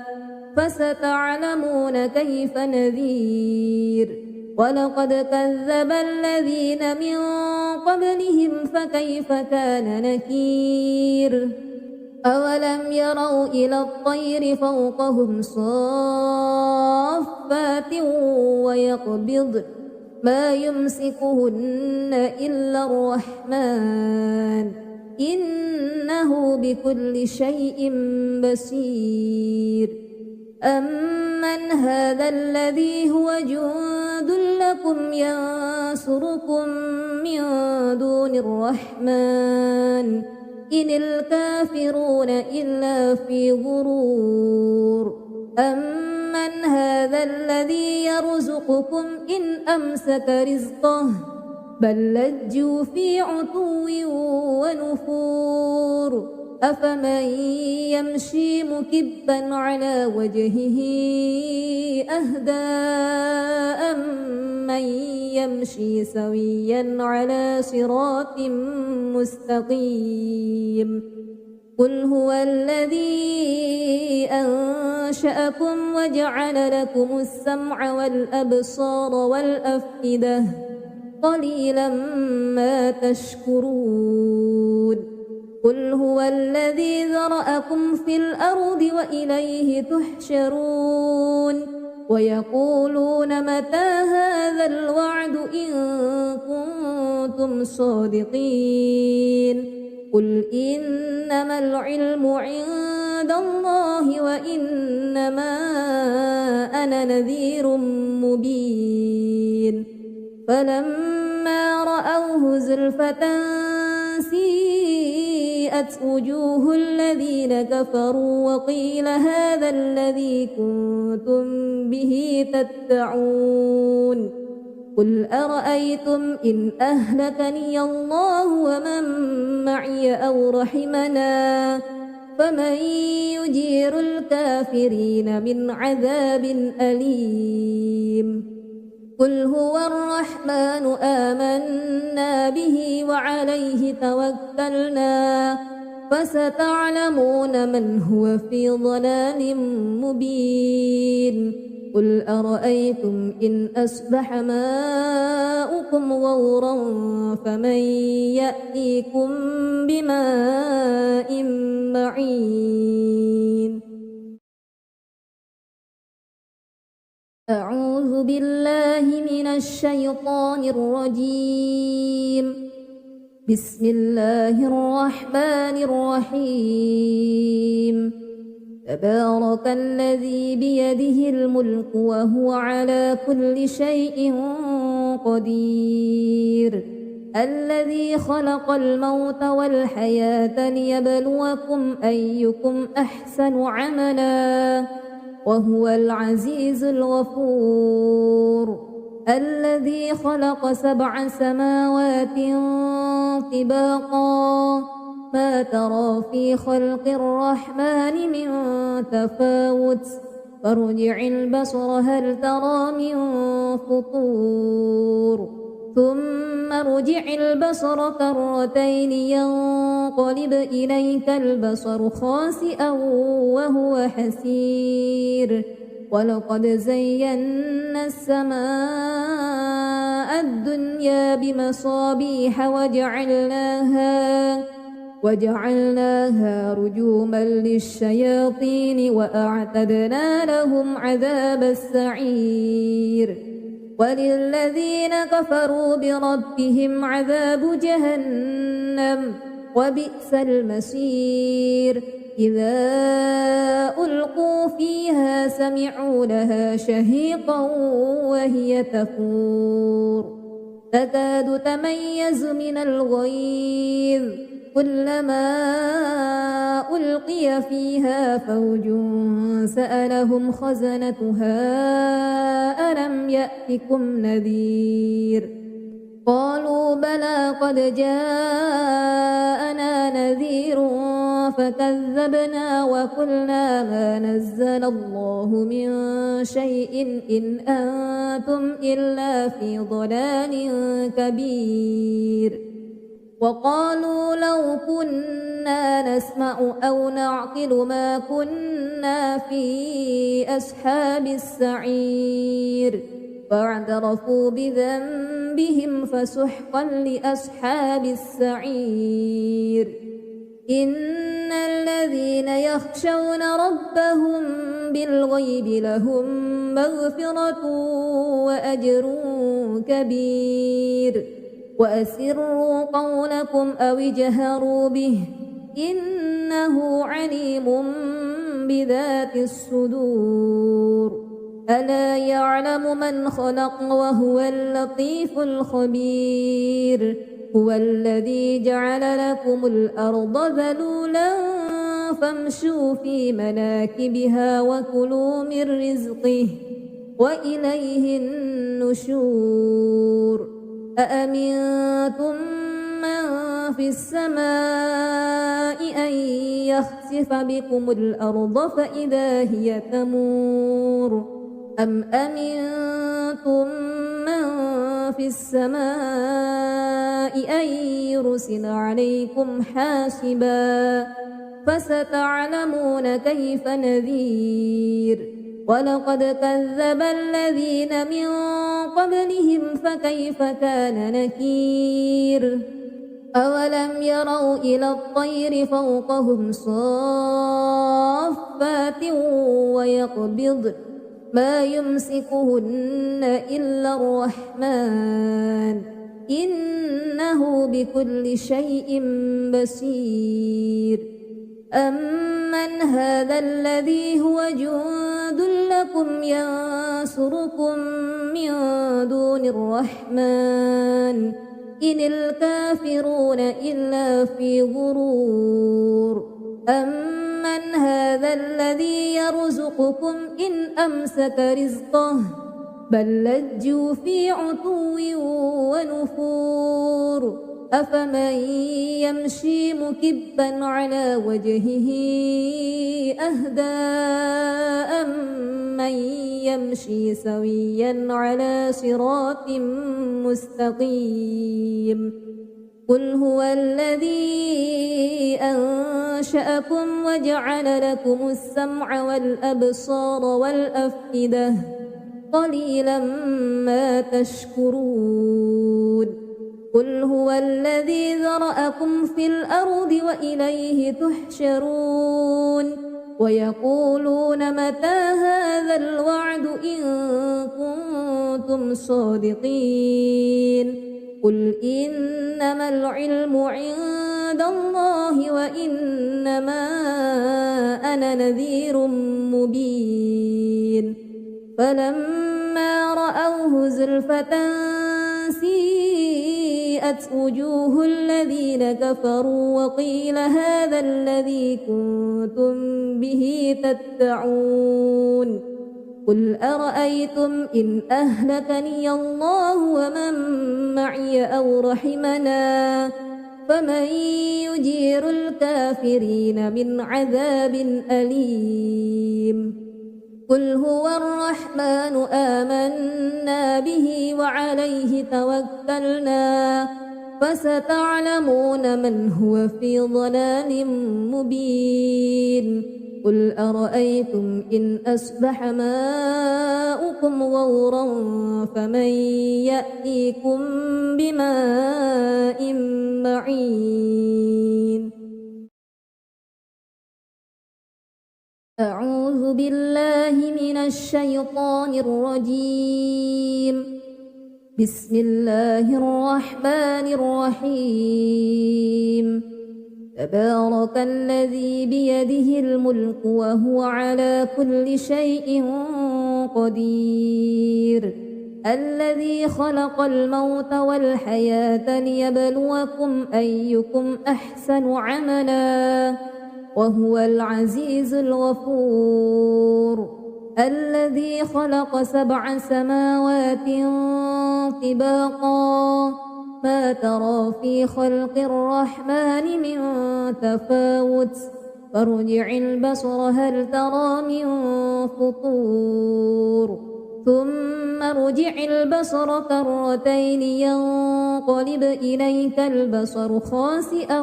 فستعلمون كيف نذير ولقد كذب الذين من قبلهم فكيف كان نكير أولم يروا إلى الطير فوقهم صافات ويقبضن ما يمسكهن إلا الرحمن إنه بكل شيء بصير أمن هذا الذي هو جند لكم ينصركم من دون الرحمن إن الكافرون إلا في غرور أمن هذا الذي يرزقكم إن أمسك رزقه بل لجوا في عتو ونفور أفمن يمشي مكبا على وجهه أهدى أمن يمشي سويا على صراط مستقيم قل هو الذي أنشأكم وجعل لكم السمع والأبصار والأفئدة قليلا ما تشكرون قل هو الذي ذرأكم في الأرض وإليه تحشرون ويقولون متى هذا الوعد إن كنتم صادقين قل إنما العلم عند الله وإنما أنا نذير مبين فلما رأوه زلفة سيئت وجوه الذين كفروا وقيل هذا الذي كنتم به تدعون قل أرأيتم إن أهلكني الله ومن معي أو رحمنا فمن يجير الكافرين من عذاب أليم قل هو الرحمن آمنا به وعليه توكلنا فستعلمون من هو في ضلال مبين قل أرأيتم إن أصبح ماؤكم غورا فمن يأتيكم بماء معين أعوذ بالله من الشيطان الرجيم بسم الله الرحمن الرحيم تبارك الذي بيده الملك وهو على كل شيء قدير الذي خلق الموت والحياة ليبلوكم أيكم أحسن عملا وهو العزيز الغفور الذي خلق 7 سماوات طباقا ما ترى في خلق الرحمن من تفاوت فارجع البصر هل ترى من فطور ثم ارجع البصر كرتين ينقلب إليك البصر خاسئا وهو حسير ولقد زينا السماء الدنيا بمصابيح وجعلناها رجوما للشياطين وأعتدنا لهم عذاب السعير وللذين كفروا بربهم عذاب جهنم وبئس المصير إذا ألقوا فيها سمعوا لها شهيقا وهي تفور تكاد تميز من الغيظ كلما ألقي فيها فوج سألهم خزنتها ألم يأتكم نذير قالوا بلى قد جاءنا نذير فكذبنا وقلنا ما نزل الله من شيء إن أنتم إلا في ضلال كبير وقالوا لو كنا نسمع أو نعقل ما كنا في أصحاب السعير فاعترفوا بذنبهم فسحقا لأصحاب السعير إن الذين يخشون ربهم بالغيب لهم مغفرة وأجر كبير وأسروا قولكم أو اجهروا به إنه عليم بذات الصدور ألا يعلم من خلق وهو اللطيف الخبير هو الذي جعل لكم الأرض ذلولا فامشوا في مناكبها وكلوا من رزقه وإليه النشور أأمنتم من في السماء أن يخسف بكم الأرض فإذا هي تمور أم أمنتم من في السماء أن يرسل عليكم حاسبا فستعلمون كيف نذير ولقد كذب الذين من قبلهم فكيف كان نكير أولم يروا إلى الطير فوقهم صافات ويقبضن ما يمسكهن إلا الرحمن إنه بكل شيء بصير أمن هذا الذي هو جند لكم ينصركم من دون الرحمن إن الكافرون إلا في غرور أمن هذا الذي يرزقكم إن أمسك رزقه بل لجوا في عتو ونفور أفمن يمشي مكبا على وجهه أهدى أمن يمشي سويا على صراط مستقيم قل هو الذي أنشأكم وجعل لكم السمع والأبصار والأفئدة قليلا ما تشكرون قل هو الذي ذرأكم في الأرض وإليه تحشرون ويقولون متى هذا الوعد إن كنتم صادقين قل إنما العلم عند الله وإنما أنا نذير مبين فلما رأوه زلفة سيئت وجوه الذين كفروا وقيل هذا الذي كنتم به تدعون قل أرأيتم إن أهلكني الله ومن معي أو رحمنا فمن يجير الكافرين من عذاب أليم قل هو الرحمن آمنا به وعليه توكلنا فستعلمون من هو في ضلال مبين قل أرأيتم إن أصبح ماؤكم غورا فمن يأتيكم بماء معين أعوذ بالله من الشيطان الرجيم بسم الله الرحمن الرحيم تبارك الذي بيده الملك وهو على كل شيء قدير الذي خلق الموت والحياة ليبلوكم أيكم أحسن عملا وهو العزيز الغفور الذي خلق 7 سماوات طباقا ما ترى في خلق الرحمن من تفاوت فارجع البصر هل ترى من فطور ثم ارجع البصر كرتين ينقلب إليك البصر خاسئا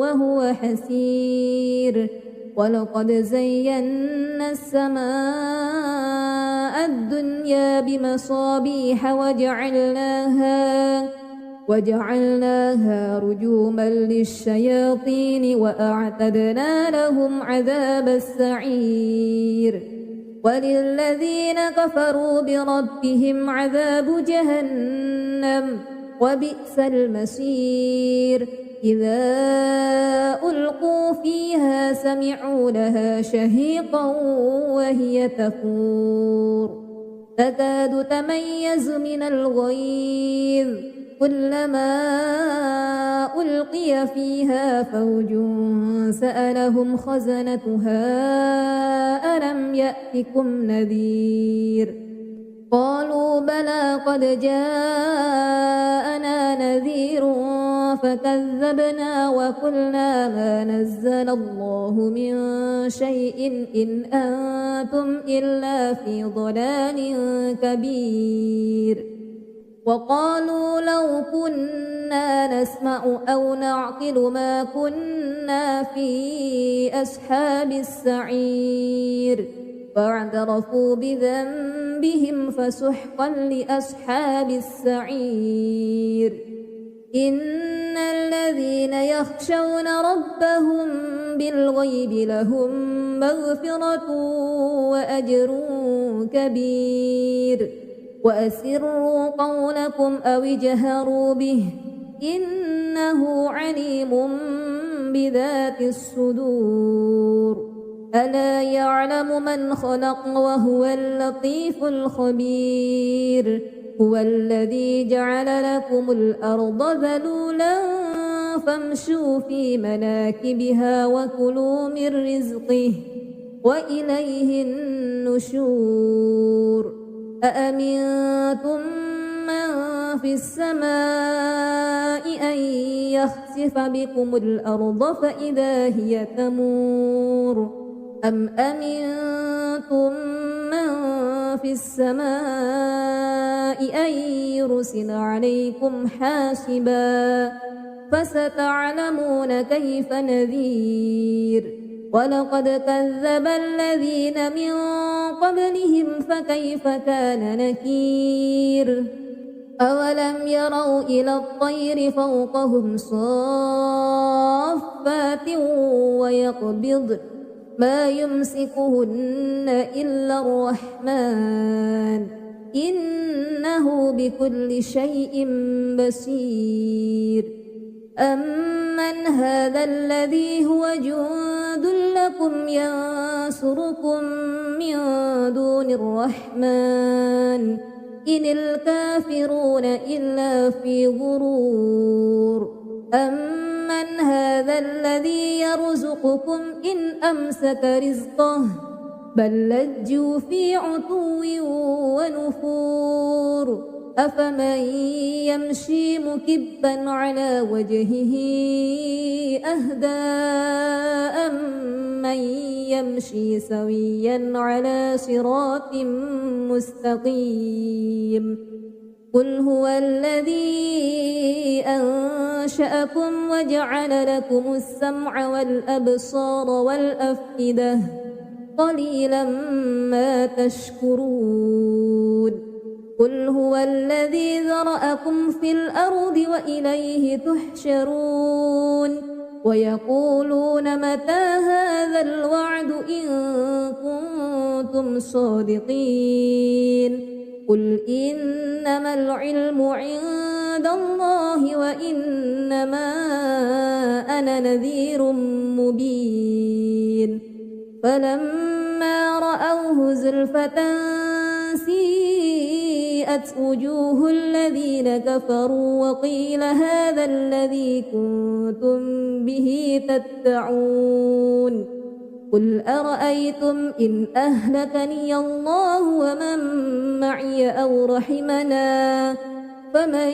وهو حسير ولقد زينا السماء الدنيا بمصابيح وجعلناها رجوما للشياطين وأعتدنا لهم عذاب السعير وللذين كفروا بربهم عذاب جهنم وبئس المصير إذا ألقوا فيها سمعوا لها شهيقا وهي تفور تكاد تميز من الغيظ كلما ألقي فيها فوج سألهم خزنتها ألم يأتكم نذير قالوا بلى قد جاءنا نذير فكذبنا وقلنا ما نزل الله من شيء إن أنتم إلا في ضلال كبير وقالوا لو كنا نسمع أو نعقل ما كنا في أصحاب السعير فاعترفوا بذنبهم فسحقا لأصحاب السعير إن الذين يخشون ربهم بالغيب لهم مغفرة وأجر كبير وأسروا قولكم أو اجهروا به إنه عليم بذات الصدور ألا يعلم من خلق وهو اللطيف الخبير هو الذي جعل لكم الأرض ذلولا فامشوا في مناكبها وكلوا من رزقه وإليه النشور أأمنتم من في السماء أن يخسف بكم الأرض فإذا هي تمور أم أمنتم من في السماء أن يرسل عليكم حاسبا فستعلمون كيف نذير ولقد كذب الذين من قبلهم فكيف كان نكير أولم يروا إلى الطير فوقهم صافات ويقبض ما يمسكهن إلا الرحمن إنه بكل شيء بصير أمن هذا الذي هو جند لكم ينصركم من دون الرحمن إن الكافرون إلا في غرور أمن هذا الذي يرزقكم إن أمسك رزقه بل لجوا في عتو ونفور أفمن يمشي مكبا على وجهه أهدى أمن يمشي سويا على صراط مستقيم قل هو الذي أنشأكم وجعل لكم السمع والأبصار والأفئدة قليلا ما تشكرون قل هو الذي ذرأكم في الأرض وإليه تحشرون ويقولون متى هذا الوعد إن كنتم صادقين قل إنما العلم عند عند الله وإنما أنا نذير مبين فلما رأوه زلفة سيئت وجوه الذين كفروا وقيل هذا الذي كنتم به تدعون قل أرأيتم إن أهلكني الله ومن معي أو رحمنا فمن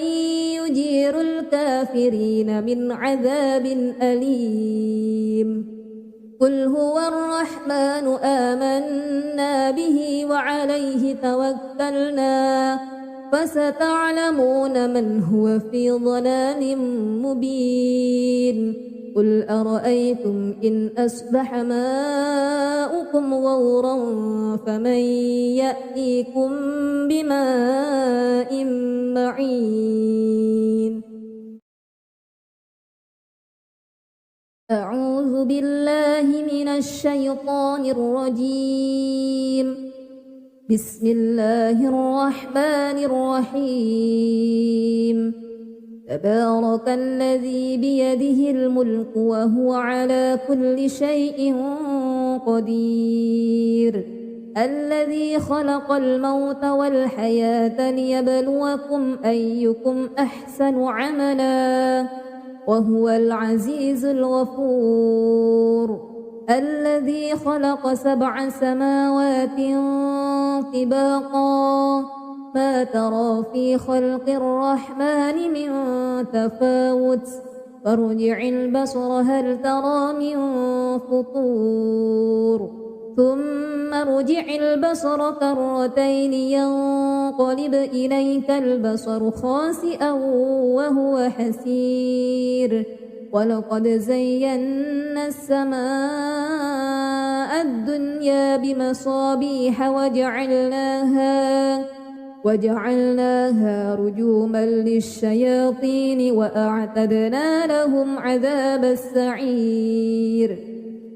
يجير الكافرين من عذاب أليم قل هو الرحمن آمنا به وعليه توكلنا فستعلمون من هو في ضلال مبين قل أرأيتم إن أصبح ماؤكم غورا فمن يأتيكم بماء معين أعوذ بالله من الشيطان الرجيم بسم الله الرحمن الرحيم تبارك الذي بيده الملك وهو على كل شيء قدير الذي خلق الموت والحياة ليبلوكم أيكم أحسن عملا وهو العزيز الغفور الذي خلق 7 سماوات طباقا ما ترى في خلق الرحمن من تفاوت فارجع البصر هل ترى من فطور ثم ارجع البصر كرتين ينقلب إليك البصر خاسئا وهو حسير ولقد زينا السماء الدنيا بمصابيح وجعلناها رجوما للشياطين وأعتدنا لهم عذاب السعير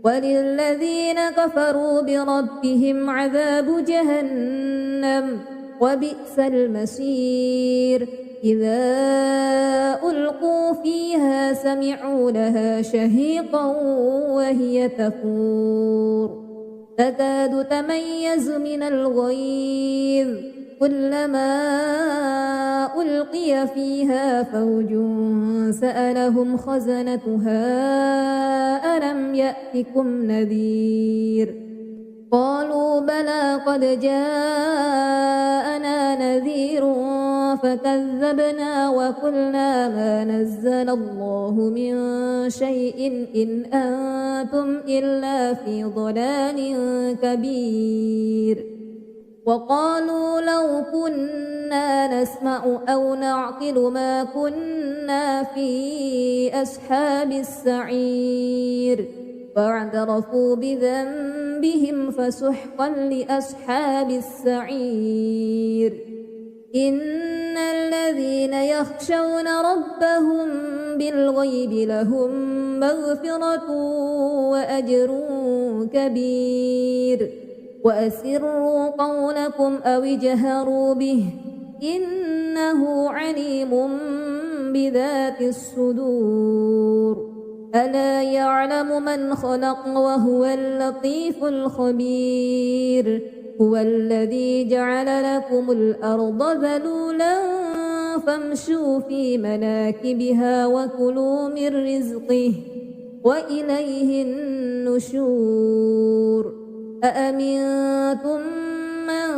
وللذين كفروا بربهم عذاب جهنم وبئس المصير إذا ألقوا فيها سمعوا لها شهيقا وهي تفور تكاد تميز من الغيظ كلما ألقي فيها فوج سألهم خزنتها ألم يأتكم نذير قالوا بلى قد جاءنا نذير فكذبنا وقلنا ما نزل الله من شيء إن أنتم إلا في ضلال كبير وقالوا لو كنا نسمع أو نعقل ما كنا في أصحاب السعير فاعترفوا بذنبهم فسحقا لأصحاب السعير إن الذين يخشون ربهم بالغيب لهم مغفرة وأجر كبير وأسروا قولكم أو اجهروا به إنه عليم بذات الصدور ألا يعلم من خلق وهو اللطيف الخبير هو الذي جعل لكم الأرض ذلولا فامشوا في مناكبها وكلوا من رزقه وإليه النشور أأمنتم من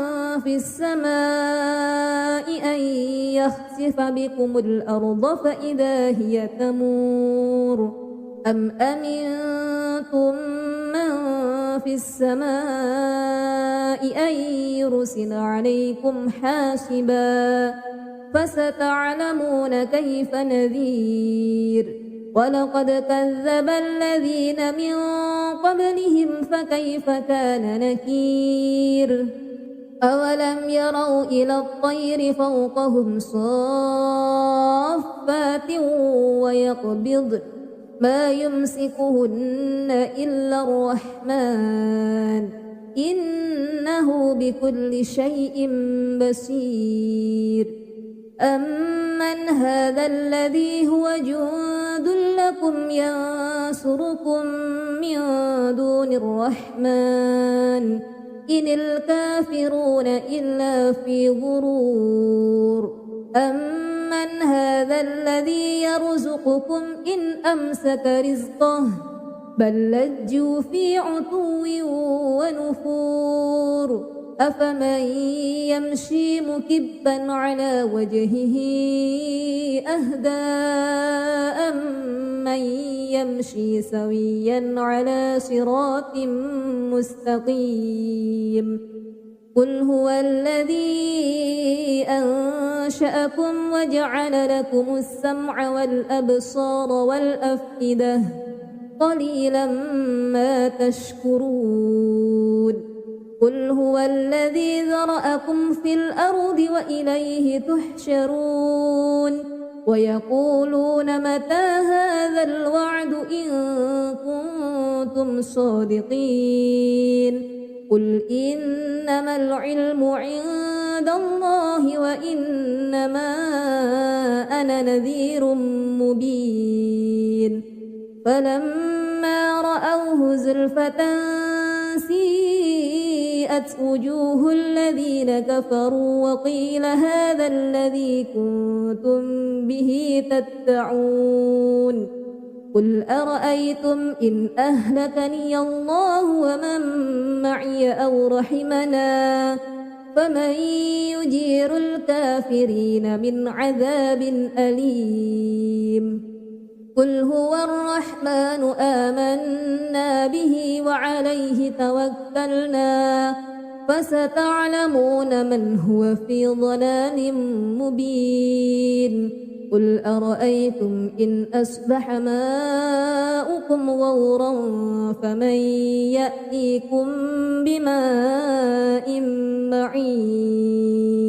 في السماء أن يخسف بكم الأرض فإذا هي تمور أم أمنتم من في السماء أن يرسل عليكم حاسبا فستعلمون كيف نذير ولقد كذب الذين من قبلهم فكيف كان نكير أولم يروا إلى الطير فوقهم صافات ويقبض ما يمسكهن إلا الرحمن إنه بكل شيء بصير أمن هذا الذي هو جند لكم ينصركم من دون الرحمن إن الكافرون إلا في غرور أمن هذا الذي يرزقكم إن أمسك رزقه بل لجوا في عتو ونفور أفمن يمشي مكبا على وجهه أهدى أمن يمشي سويا على صراط مستقيم قل هو الذي أنشأكم وجعل لكم السمع والأبصار والأفئدة قليلا ما تشكرون قل هو الذي ذرأكم في الأرض وإليه تحشرون ويقولون متى هذا الوعد إن كنتم صادقين قل إنما العلم عند الله وإنما أنا نذير مبين فلما رأوه زلفة سيئت وجوه الذين كفروا وقيل هذا الذي كنتم به تدعون قل أرأيتم إن أهلكني الله ومن معي أو رحمنا فمن يجير الكافرين من عذاب أليم قل هو الرحمن آمنا به وعليه توكلنا فستعلمون من هو في ضلال مبين قل أرأيتم إن أصبح ماؤكم غورا فمن يأتيكم بماء معين